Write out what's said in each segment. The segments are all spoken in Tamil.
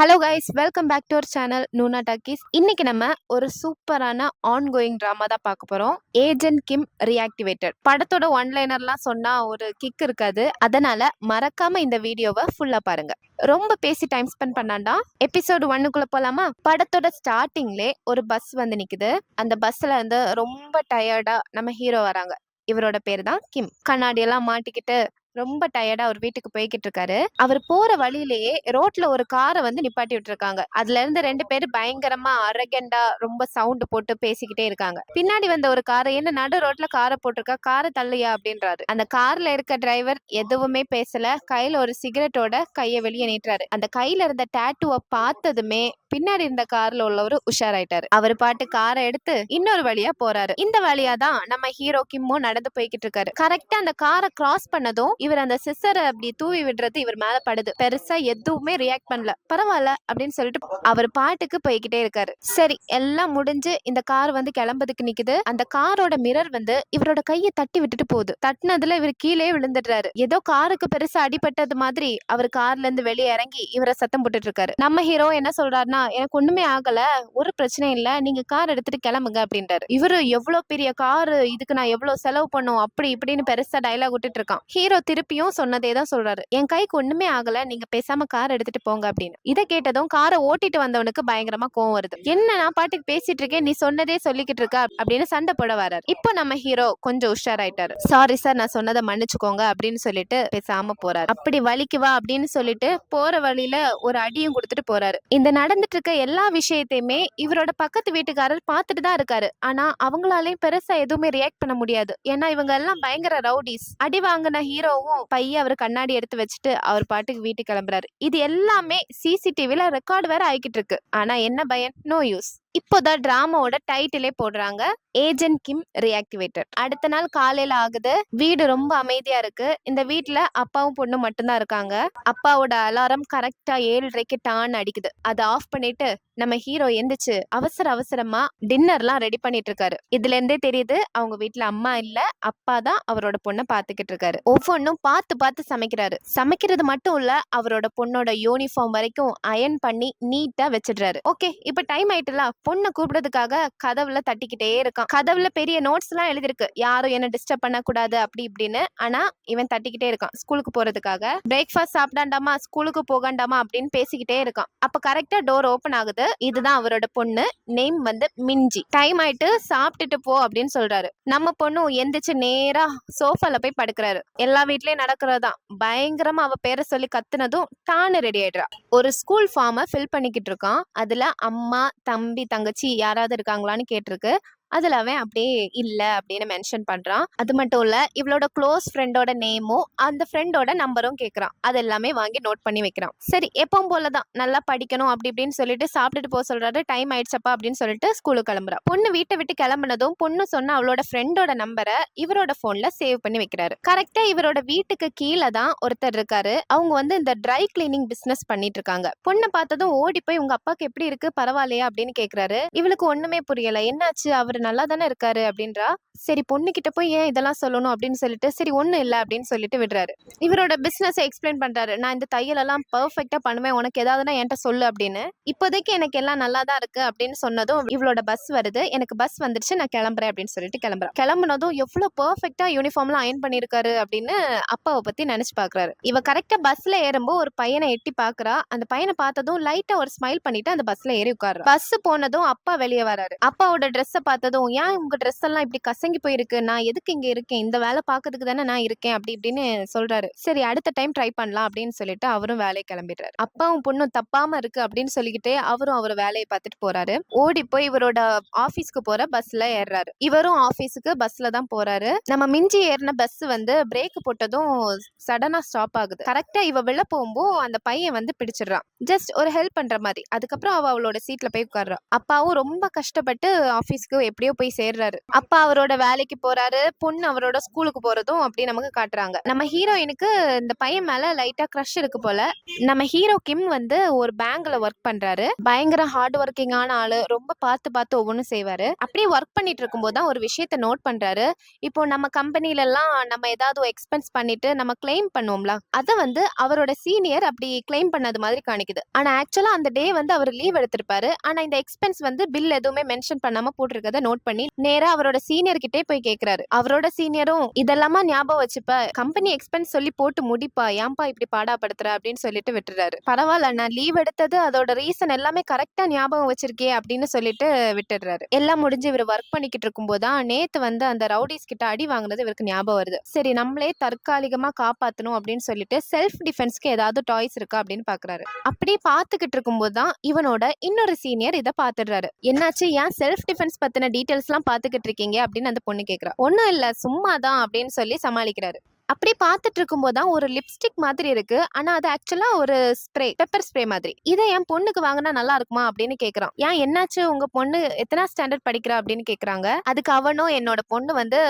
Hello guys, welcome back to our channel Noona Talkies. இன்னைக்கு நம்ம ஒரு சூப்பரான ஆன்கோயிங் ட்ராமா தான் பார்க்க போறோம். Agent Kim reactivated. படத்தோட ஒன்லைனர்லாம் சொன்னா ஒரு கிக் இருக்காது. அதனால மறக்காம இந்த வீடியோவை ஃபுல்லா பாருங்க. ரொம்ப பேசி டைம் ஸ்பெண்ட் பண்ணாண்டா எபிசோடு 1க்குள்ள போலாமா? படத்தோட ஸ்டார்டிங்லே ஒரு பஸ் வந்து நிக்குது. அந்த பஸ்ல இருந்து ரொம்ப டயர்டா நம்ம ஹீரோ வராங்க. இவரோட பேர் தான் கிம். கண்ணாடி எல்லாம் மாட்டிக்கிட்டு ரொம்ப டயர்டா அவர் வீட்டுக்கு போய்கிட்டு இருக்காரு. அவர் போற வழியிலேயே ரோட்ல ஒரு காரை வந்து நிப்பாட்டி விட்டுருக்காங்க. அதுல இருந்து 2 பேரு பயங்கரமா அரகண்டா ரொம்ப சவுண்ட் போட்டு பேசிக்கிட்டே இருக்காங்க. பின்னாடி வந்த ஒரு காரை, என்ன நடு ரோட்ல காரை போட்டிருக்கா, காரை தள்ளியா அப்படின்றாரு. அந்த கார்ல இருக்க டிரைவர் எதுவுமே பேசல. கையில ஒரு சிகரெட்டோட கைய வெளியே நீட்டுறாரு. அந்த கையில இருந்த டாட்டூவை பார்த்ததுமே பின்னாடி இருந்த கார்ல உள்ளவரு உஷாராயிட்டாரு. அவர் பாட்டு காரை எடுத்து இன்னொரு வழியா போறாரு. இந்த வழியா தான் நம்ம ஹீரோ கிம்மும் நடந்து போய்கிட்டு இருக்காரு. கரெக்டா அந்த காரை கிராஸ் பண்ணதும் இவர் அந்த சிஸ்டரை அப்படி தூவி விடுறது இவர் மேல படுது. பெருசா எதுவுமே ரியாக்ட் பண்ணல. பரவாயில்ல அப்படின்னு சொல்லிட்டு அவர் பாட்டுக்கு போய்கிட்டே இருக்காரு. சரி, எல்லாம் முடிஞ்சு இந்த கார் வந்து கிளம்புறதுக்கு நிக்குது. அந்த காரோட மிரர் வந்து இவரோட கையை தட்டி விட்டுட்டு போகுது. தட்டினதுல இவர் கீழே விழுந்துடுறாரு. ஏதோ காருக்கு பெருசா அடிபட்டது மாதிரி அவர் கார்ல இருந்து வெளியே இறங்கி இவரை சத்தம் போட்டுட்டு இருக்காரு. நம்ம ஹீரோ என்ன சொல்றாருன்னா, எனக்கு ஒண்ணுமே ஆகல, ஒரு பிரச்சனையும் இல்ல, நீங்க கார் எடுத்துட்டு கிளம்புங்க அப்படின்றாரு. இவரு எவ்வளவு பெரிய காரு, இதுக்கு நான் எவ்வளவு செலவு பண்ணும் அப்படி இப்படின்னு பெருசா டைலாக் விட்டுட்டு இருக்கான். ஹீரோ திருப்பியும் சொன்னதே தான் சொல்றாரு. என் கைக்கு ஒண்ணுமே ஆகல, நீங்க பேசாம கார் எடுத்துட்டு போங்க அப்படின்னு. இதை கேட்டதும் காரை ஓட்டிட்டு வந்தவனுக்கு பயங்கரமா கோவம் வருது. என்ன நான் பாட்டுக்கு பேசிட்டு இருக்கேன், நீ சொன்னதே சொல்லிக்கிட்டு இருக்க அப்படின்னு சண்டை போட வராரு. இப்போ நம்ம ஹீரோ கொஞ்சம் உஷாராயிட்டாரு. சாரி சார், நான் சொன்னதை மன்னிச்சுக்கோங்க அப்படின்னு சொல்லிட்டு பேசாம போறாரு. அப்படி வலிக்கு வா அப்படின்னு சொல்லிட்டு போற வழியில ஒரு அடியும் கொடுத்துட்டு போறாரு. இந்த நடந்துட்டு இருக்க எல்லா விஷயத்தையுமே இவரோட பக்கத்து வீட்டுக்காரர் பார்த்துட்டு தான் இருக்காரு. ஆனா அவங்களாலையும் பெருசா எதுவுமே ரியாக்ட் பண்ண முடியாது. ஏன்னா இவங்க எல்லாம் பயங்கர ரவுடிஸ். அடி வாங்கின ஹீரோவும் பைய அவர் கண்ணாடி எடுத்து வச்சுட்டு அவர் பாட்டுக்கு வீட்டுக்கு கிளம்புறாரு. இது எல்லாமே சிசிடிவில ரெக்கார்டு வேற ஆகிக்கிட்டு இருக்கு. ஆனா என்ன பயன்? No use. இப்போதான் டிராமாவோட டைட்டிலே போடுறாங்க, ஏஜென்ட் கிம் ரீஆக்டிவேட்டட். அடுத்த நாள் காலையில ஆகுது. வீடு ரொம்ப அமைதியா இருக்கு. இந்த வீட்டுல அப்பாவும் பொண்ணு மட்டும்தான் இருக்காங்க. அப்பாவோட அலாரம் கரெக்டா 7:30க்கு டான் அடிக்குது. அதை ஆஃப் பண்ணிட்டு நம்ம ஹீரோ எந்திரிச்சு அவசர அவசரமா டின்னர்லாம் ரெடி பண்ணிட்டு இருக்காரு. இதுல இருந்தே தெரியுது அவங்க வீட்டுல அம்மா இல்ல, அப்பா தான் அவரோட பொண்ணை பாத்துக்கிட்டு இருக்காரு. ஒவ்வொன்னும் பார்த்து பார்த்து சமைக்கிறாரு. சமைக்கிறது மட்டும் இல்ல, அவரோட பொண்ணோட யூனிஃபார்ம் வரைக்கும் அயன் பண்ணி நீட்டா வச்சிடுறாரு. ஓகே, இப்ப டைம் ஆயிட்டுல, பொண்ணை கூப்பிடுறதுக்காக கதவுல தட்டிக்கிட்டே இருக்கான். கதவுல பெரிய நோட்ஸ் எல்லாம் எழுதிருக்கு, யாரும் என்ன டிஸ்டர்ப் பண்ண கூடாது அப்படி இப்படின்னு. ஆனா இவன் தட்டிக்கிட்டே இருக்கான் ஸ்கூலுக்கு போறதுக்காக. பிரேக்ஃபாஸ்ட் சாப்பிடாண்டாமா, ஸ்கூலுக்கு போகாண்டாமா அப்படின்னு பேசிக்கிட்டே இருக்கான். அப்ப கரெக்டா டோர் ஓபன் ஆகுது. இதுதான் அவரோட பொண்ணு. நேம் வந்து மிஞ்சி. டைம் ஆயிட்டு, சாப்பிட்டுட்டு போ அப்படின்னு சொல்றாரு. நம்ம பொண்ணு எந்திரிச்சு நேரா சோஃபால போய் படுக்கிறாரு. எல்லா வீட்லயும் நடக்கிறதான். பயங்கரமா அவ பேரை சொல்லி கத்துனதும் டான்னு ரெடி ஆயிடுறா. ஒரு ஸ்கூல் ஃபார்மை ஃபில் பண்ணிக்கிட்டு இருக்கான். அதுல அம்மா, தம்பி, தங்கச்சி யாராவது இருக்காங்களான்னு கேட்டிருக்கு. அதுல அவன் அப்படியே இல்ல அப்படின்னு மென்ஷன் பண்றான். அது மட்டும் இல்ல, இவளோட க்ளோஸ் ஃப்ரெண்டோட நேமும் அந்த ஃப்ரெண்டோட நம்பரும் கேட்கறான். அது எல்லாமே வாங்கி நோட் பண்ணி வைக்கிறான். சரி, எப்பவும் போலதான் நல்லா படிக்கணும் அப்படி இப்படின்னு சொல்லிட்டு சாப்பிட்டுட்டு போக சொல்றாரு. டைம் ஆயிடுச்சப்பா அப்படின்னு சொல்லிட்டு ஸ்கூலுக்கு கிளம்புறா. பொண்ணு வீட்டை விட்டு கிளம்புனதும் பொண்ணு சொன்ன அவளோட ஃப்ரெண்டோட நம்பரை இவரோட போன்ல சேவ் பண்ணி வைக்கிறாரு. கரெக்டா இவரோட வீட்டுக்கு கீழே தான் ஒருத்தர் இருக்காரு. அவங்க வந்து இந்த ட்ரை கிளீனிங் பிசினஸ் பண்ணிட்டு இருக்காங்க. பொண்ணை பார்த்ததும் ஓடி போய் உங்க அப்பாக்கு எப்படி இருக்கு, பரவாயில்லையா அப்படின்னு கேக்குறாரு. இவளுக்கு ஒண்ணுமே புரியல. என்னாச்சு, அவரு நல்லா தானே இருக்காரு அப்படின்றா. சரி, பொண்ணு கிட்ட போய் ஏன் இதெல்லாம் சொல்லணும் அப்படின்னு சொல்லிட்டு சரி ஒண்ணும் இல்ல அப்படின்னு சொல்லிட்டு விடுறாரு. இவரோட பிசினஸ் எக்ஸ்பிளைன் பண்றாரு. நான் இந்த தையல் எல்லாம் பெர்ஃபெக்ட்டா பண்ணுவேன், உனக்கு ஏதாவதுன்னா என்கிட்ட சொல்லு அப்படின்னு. இப்போதைக்கு எனக்கு எல்லாம் நல்லா தான் இருக்கு அப்படின்னு சொன்னதும் இவளோட பஸ் வருது. எனக்கு பஸ் வந்துருச்சு, நான் கிளம்புறேன் அப்படின்னு சொல்லிட்டு கிளம்புறேன். கிளம்புனதும் எவ்வளவு பெர்ஃபெக்ட்டா யூனிஃபார்ம்லாம் அயன் பண்ணிருக்காரு அப்படின்னு அப்பாவை பத்தி நினைச்சு பாக்குறாரு. இவ கரெக்டா பஸ்ல ஏறும்போது ஒரு பையனை எட்டி பாக்குறா. அந்த பையனை பார்த்ததும் லைட்டா ஒரு ஸ்மைல் பண்ணிட்டு அந்த பஸ்ல ஏறி உட்காரு. பஸ் போனதும் அப்பா வெளியே வராரு. அப்பாவோட ட்ரெஸ்ஸை பார்த்ததும், ஏன் உங்க ட்ரெஸ் எல்லாம் இப்படி கசங்கி போயிருக்கு, நான் எதுக்கு இங்க இருக்கேன், இந்த வேலை பாக்கிறதுக்கு தானே நான் இருக்கேன் அப்படி இப்படின்னு சொல்றாரு. சரி, அடுத்த டைம் ட்ரை பண்ணலாம் அப்படின்னு சொல்லிட்டு அவரும் வேலையை கிளம்பிடுறாரு. அப்பாவும் பொண்ணும் தப்பாம இருக்கு அப்படின்னு சொல்லிக்கிட்டே அவரும் அவர் வேலையை பார்த்துட்டு போறாரு. ஓடி போய் இவரோட ஆபீஸ்க்கு போற பஸ்ல ஏறாரு. இவரும் ஆபீஸுக்கு பஸ்ல தான் போறாரு. நம்ம மிஞ்சி ஏறின பஸ் வந்து பிரேக் போட்டதும் சடனா ஸ்டாப் ஆகுது. கரெக்டா இவ வெளில போகும்போது அந்த பையன் வந்து பிடிச்சிடுறான். ஜஸ்ட் ஒரு ஹெல்ப் பண்ற மாதிரி. அதுக்கப்புறம் அவளோட சீட்ல போய் உட்கார்றா. அப்பாவும் ரொம்ப கஷ்டப்பட்டு ஆபீஸ்க்கு எப்படியோ போய் சேர்றாரு. அப்பா அவரோட வேலைக்கு போறாரு, பொண்ணு அவரோட ஸ்கூலுக்கு போறதும் அப்படி நமக்கு காட்டுறாங்க. நம்ம ஹீரோயினுக்கு இந்த பையன் மேல லைட்டா க்ரஷ் இருக்கு போல. நம்ம ஹீரோ கிம் வந்து ஒரு பேங்க்ல ஒர்க் பண்றாரு. பயங்கர ஹார்ட் ஒர்க்கிங்கான ஆளு. ரொம்ப பார்த்து பார்த்து ஒவ்வொன்றும் செய்வாரு. அப்படியே ஒர்க் பண்ணிட்டு இருக்கும்போது தான் ஒரு விஷயத்த நோட் பண்றாரு. இப்போ நம்ம கம்பெனில எல்லாம் நம்ம ஏதாவது எக்ஸ்பென்ஸ் பண்ணிட்டு நம்ம கிளைம் பண்ணுவோம்ல, அத வந்து அவரோட சீனியர் அப்படி கிளைம் பண்ணது மாதிரி காணிக்குது. ஆனா ஆக்சுவலா அந்த டே வந்து அவர் லீவ் எடுத்திருப்பாரு. ஆனா இந்த எக்ஸ்பென்ஸ் வந்து பில் எதுவுமே மென்ஷன் பண்ணாம போட்டிருக்கத நோட் பண்ணி நேரா அவரோட சீனியர் கிட்டே போய் கேக்குறாரு. அவரோட சீனியரும் இதெல்லாமா ஞாபகம் வச்சுப்ப, கம்பெனி எக்ஸ்பென்ஸ் சொல்லி போட்டு முடிப்பா, ஏன்பா இப்படி பாடாப்படுத்துற அப்படின்னு சொல்லிட்டு விட்டுறாரு. பரவாயில்ல, நான் லீவ் எடுத்தது அதோட ரீசன் எல்லாமே கரெக்டா ஞாபகம் வச்சிருக்கே அப்படின்னு சொல்லிட்டு விட்டுடுறாரு. எல்லாம் முடிஞ்சு இவர் ஒர்க் பண்ணிக்கிட்டு இருக்கும் போதுதான் நேத்து வந்து அந்த ரவுடிஸ் கிட்ட அடி வாங்குனது இவருக்கு ஞாபகம் வருது. சரி, நம்மளே தற்காலிகமா காப்பாத்தணும் அப்படின்னு சொல்லிட்டு செல்ஃப் டிஃபென்ஸ்க்கு ஏதாவது டாய்ஸ் இருக்கா அப்படின்னு பாக்குறாரு. அப்படியே பாத்துக்கிட்டு இருக்கும் போதுதான் இவனோட இன்னொரு சீனியர் இதை பாத்துடுறாரு. என்னாச்சு, ஏன் செல்ஃப் டிஃபென்ஸ் பத்தின டீடைல்ஸ் எல்லாம் பாத்துக்கிட்டு இருக்கீங்க அப்படின்னு அந்த பொண்ணு கேக்குறா. ஒண்ணும் இல்ல, சும்மாதான் அப்படின்னு சொல்லி சமாளிக்கிறாரு. அப்படி பார்த்துட்டு இருக்கும்போது தான் ஒரு லிப்ஸ்டிக் மாதிரி இருக்கு. ஆனா அது ஆக்சுவலா ஒரு ஸ்ப்ரே, பெப்பர் ஸ்ப்ரே மாதிரி. இதை என் பொண்ணுக்கு வாங்கினா நல்லா இருக்குமா அப்படின்னு கேக்குறான். ஏன், என்னாச்சு, உங்க பொண்ணு எத்தனா ஸ்டாண்டர்ட் படிக்கிறா அப்படின்னு கேக்குறாங்க. அதுக்கு அவனும் என்னோட பொண்ணு வந்து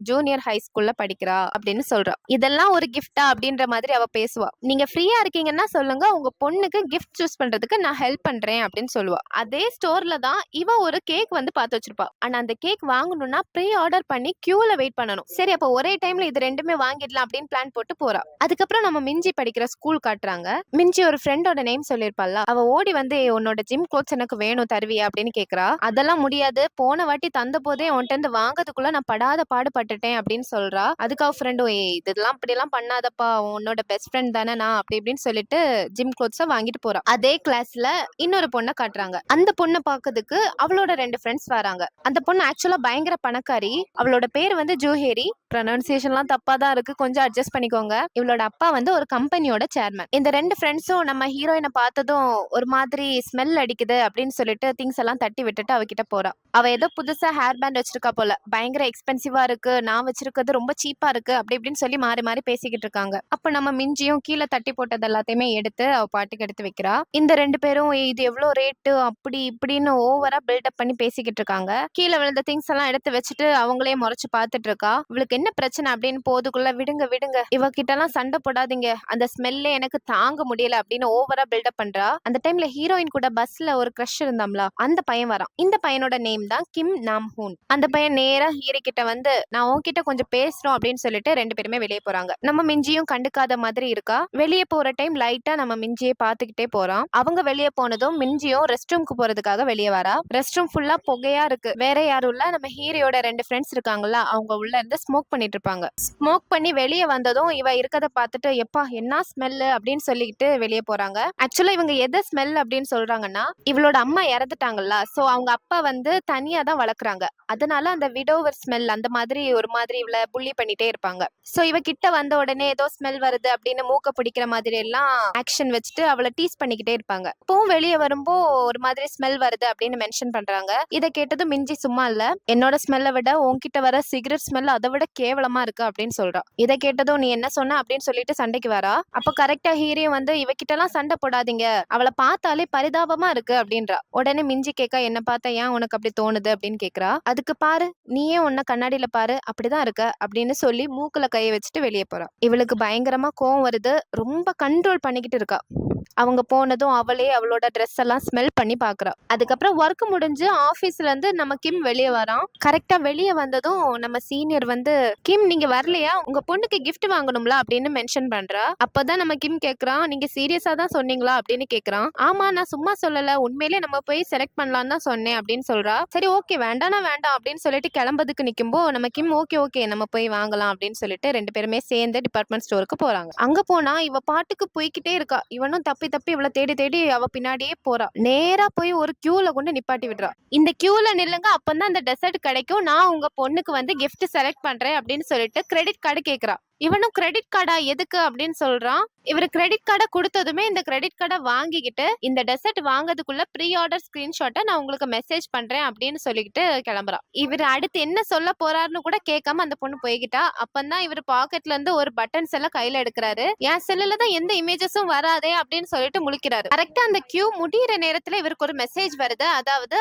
ஜூனியர் ஹை ஸ்கூல்ல படிக்கிறா அப்படின்னு சொல்றா. இதெல்லாம் ஒரு கிஃப்டா அப்படின்ற மாதிரி அவ பேசுவா. நீங்க ஃப்ரீயா இருக்கீங்கன்னா சொல்லுங்க, உங்க பொண்ணுக்கு கிஃப்ட் சூஸ் பண்றதுக்கு நான் ஹெல்ப் பண்றேன் அப்படின்னு சொல்லுவா. அதே ஸ்டோர்ல தான் இவ ஒரு கேக் வந்து பார்த்து வச்சிருப்பா. ஆனா அந்த கேக் வாங்கணும்னா ப்ரீ ஆர்டர் பண்ணி கியூல வெயிட் பண்ணணும். சரி, அப்ப ஒரே டைம்ல இது ரெண்டுமே வாங்கி அப்படின்னு பிளான் போட்டு போறா. அதுக்கப்புறம் நம்ம மிஞ்சி படிக்கிற ஸ்கூல் காட்டுறாங்க. மிஞ்சி ஒரு ஃப்ரெண்டோட நேம் சொல்லிருப்பாள்ல, அவ ஓடி வந்து உன்னோட ஜிம் க்ளோத்ஸ் எனக்கு வேணும், தருவியா அப்படின்னு கேக்குறா. அதெல்லாம் முடியாது, போன வாட்டி தந்த போதே உன்கிட்ட இருந்து வாங்கறதுக்குள்ள நான் படாத பாடுபட்டுட்டேன் அப்படின்னு சொல்றா. அதுக்கு அவ ஃப்ரெண்டும், இதெல்லாம் இப்படி எல்லாம் பண்ணாதப்பா, உன்னோட பெஸ்ட் ஃப்ரெண்ட் தானே நான் அப்படி இப்படின்னு சொல்லிட்டு ஜிம் க்ளோத்ஸ வாங்கிட்டு போறா. அதே கிளாஸ்ல இன்னொரு பொண்ணை காட்டுறாங்க. அந்த பொண்ணை பாக்குறதுக்கு அவளோட 2 ஃப்ரெண்ட்ஸ் வராங்க. அந்த பொண்ணு ஆக்சுவலா பயங்கர பணக்காரி. அவளோட பேர் வந்து ஜூஹேரி. ப்ரொனன்சியேஷன்லாம் தப்பா தான் இருக்கு, கொஞ்சம் அட்ஜஸ்ட் பண்ணிக்கோங்க. இவளோட அப்பா வந்து ஒரு கம்பெனியோட சேர்மன். இந்த 2 ஃப்ரெண்ட்ஸும் நம்ம ஹீரோயினை பார்த்ததும் ஒரு மாதிரி ஸ்மெல் அடிக்குது அப்படின்னு சொல்லிட்டு திங்ஸ் எல்லாம் தட்டி விட்டுட்டு அவகிட்ட போறா. அவ ஏதோ புதுசா ஹேர் பேண்ட் வச்சிருக்கா போல, பயங்கர எக்ஸ்பென்சிவா இருக்கு, நான் வச்சிருக்கிறது ரொம்ப சீப்பா இருக்கு அப்படி இப்படின்னு சொல்லி மாறி மாறி பேசிக்கிட்டு இருக்காங்க. அப்ப நம்ம மிஞ்சியும் கீழே தட்டி போட்டது எல்லாத்தையுமே எடுத்து அவ பாட்டுக்கு எடுத்து வைக்கிறா. இந்த 2 பேரும் இது எவ்வளவு ரேட்டு அப்படி இப்படின்னு ஓவரா பில்டப் பண்ணி பேசிக்கிட்டு இருக்காங்க. கீழே விழுந்த திங்ஸ் எல்லாம் எடுத்து வச்சுட்டு அவங்களே முறைச்சு பார்த்துட்டு இருக்கா. இவளுக்கு என்ன பிரச்சனை அப்படின்னு போதுக்குள்ள, விடுங்க விடுங்க, இவகிட்ட எல்லாம் சண்டை போடாதீங்க, அந்த ஸ்மெல்லே எனக்கு தாங்க முடியல அப்படின்னு ஓவரா பில்டப் பண்றா. அந்த டைம்ல ஹீரோயின் கூட பஸ்ல ஒரு கிரஷ் இருந்தாம்ல, அந்த பையன் வரான். இந்த பையனோட நேம் தான் கிம் நாம் ஹூன். அந்த பையன் நேரா ஹீரோ கிட்ட வந்து, நான் உன்கிட்ட கொஞ்சம் பேசுறோம் அப்படின்னு சொல்லிட்டு 2 பேருமே வெளியே போறாங்க. நம்ம மிஞ்சியும் கண்டுக்காத மாதிரி இருக்கா. வெளியே போற டைம் லைட்டா நம்ம மிஞ்சியை பாத்துக்கிட்டே போறான். அவங்க வெளியே போனதும் மிஞ்சியும் ரெஸ்ட் ரூம்க்கு போறதுக்காக வெளியே வரா. ரெஸ்ட் ரூம் ஃபுல்லா புகையா இருக்கு. வேற யாரும் இல்ல, நம்ம ஹீரோட 2 ஃப்ரெண்ட்ஸ் இருக்காங்கல்ல, அவங்க உள்ள இருந்து ஸ்மோக் பண்ணிட்டு இருப்பாங்க. ஸ்மோக் பண்ணி வெளியே வந்ததும் இவ இருக்கத பார்த்துட்டு, எப்பா என்ன ஸ்மெல் அப்படின்னு சொல்லிட்டு வெளியே போறாங்க. ஆக்சுவலா இவங்க எதை ஸ்மெல் அப்படின்னு சொல்றாங்கன்னா, இவளோட அம்மா இறந்துட்டாங்கல்ல, சோ அவங்க அப்பா வந்து தனியா தான் வளர்க்குறாங்க. அதனால அந்த விடோவர் ஸ்மெல் அந்த மாதிரி ஒரு மாதிரி இவளை புள்ளி பண்ணிட்டே இருப்பாங்க. சோ இவ கிட்ட வந்த உடனே ஏதோ ஸ்மெல் வருது அப்படின்னு மூக்க பிடிக்கிற மாதிரி எல்லாம் ஆக்ஷன் வச்சுட்டு அவளை டீஸ் பண்ணிக்கிட்டே இருப்பாங்க. இப்பவும் வெளியே வரும்போ ஒரு மாதிரி ஸ்மெல் வருது அப்படின்னு மென்ஷன் பண்றாங்க. இதை கேட்டதும் மிஞ்சி சும்மா இல்ல, என்னோட ஸ்மெல்லை விட உன்கிட்ட வர சிகரெட் ஸ்மெல் அதை விட கேவலமா இருக்கு அப்படின்னு சொல்றா. இதை கேட்டதும் நீ என்ன சொன்ன அப்படின்னு சொல்லிட்டு சண்டைக்கு வரா. அப்ப கரெக்டா ஹீரோயும் வந்து, இவகிட்ட எல்லாம் சண்டை போடாதீங்க, அவளை பார்த்தாலே பரிதாபமா இருக்கு அப்படின்றா. உடனே மிஞ்சி கேட்க, என்ன பார்த்தா ஏன் உனக்கு அப்படி தோணுது அப்படின்னு கேக்குறா. அதுக்கு பாரு, நீயே உன்ன கண்ணாடியில பாரு, அப்படிதான் இருக்க அப்படின்னு சொல்லி மூக்குல கையை வச்சுட்டு வெளியே போறா. இவளுக்கு பயங்கரமா கோவம் வருது, ரொம்ப கண்ட்ரோல் பண்ணிக்கிட்டு இருக்கா. அவங்க போனதும் அவளே அவளோட ட்ரெஸ் எல்லாம் ஸ்மெல் பண்ணி பாக்குறா. அதுக்கப்புறம் ஒர்க் முடிஞ்சு ஆபீஸ்ல இருந்து நம்ம கிம் வெளியே வரான். கரெக்டா வெளியே வந்ததும் நம்ம சீனியர் வந்து, கிம் நீங்க வரலையா, உங்க பொண்ணுக்கு கிஃப்ட் வாங்கணும்ல அப்படின்னு மென்ஷன் பண்றா. அப்பதான் நம்ம கிம் கேக்குறான், நீங்க சீரியஸா தான் சொன்னீங்களா அப்படின்னு கேக்குறான். ஆமா, நான் சும்மா சொல்லல, உண்மையிலே நம்ம போய் செலக்ட் பண்ணலாம் தான் சொன்னேன் அப்படின்னு சொல்றா. சரி ஓகே, வேண்டானா வேண்டாம் அப்படின்னு சொல்லிட்டு கிளம்பதுக்கு நிக்கும்போ நம்ம கிம் ஓகே ஓகே நம்ம போய் வாங்கலாம் அப்படின்னு சொல்லிட்டு 2 பேருமே சேர்ந்து டிபார்ட்மெண்ட் ஸ்டோருக்கு போறாங்க. அங்க போனா இவ பாட்டுக்கு போய்கிட்டே இருக்கா. இவனும் தப்பி தப்பி இவளை தேடி தேடி அவ பின்னாடியே போறா. நேரா போய் ஒரு கியூல கொண்டு நிப்பாட்டி விடுறா. இந்த கியூல நில்லுங்க, அப்பதான் அந்த டெசர்ட் கிடைக்கும், நான் உங்க பொண்ணுக்கு வந்து கிஃப்ட் செலக்ட் பண்றேன் அப்படின்னு சொல்லிட்டு கிரெடிட் கார்டு கேக்குறா. இவனும் கிரெடிட் கார்டா எதுக்கு அப்படின்னு சொல்றான். இவரு கிரெடிட் கார்டை கொடுத்ததுமே இந்த கிரெடிட் கார்டை வாங்கிக்கிட்டு இந்த டெசர்ட் வாங்குறதுக்குள்ள ப்ரீ ஆர்டர் ஸ்கிரீன்ஷாட்டை நான் உங்களுக்கு மெசேஜ் பண்றேன் அப்படின்னு சொல்லிக்கிட்டு கிளம்புறான். இவர் அடுத்து என்ன சொல்ல போறாருன்னு கூட கேட்காம அந்த பொண்ணு போய்கிட்டா. அப்பந்தான் இவர் பாக்கெட்ல இருந்து ஒரு பட்டன்ஸ் எல்லாம் கையில எடுக்கிறாரு. என் செல்லுல தான் எந்த இமேஜஸும் வராதே அப்படின்னு சொல்லிட்டு முழிக்கிறாரு. கரெக்டா அந்த கியூ முடியிற நேரத்துல இவருக்கு ஒரு மெசேஜ் வருது. அதாவது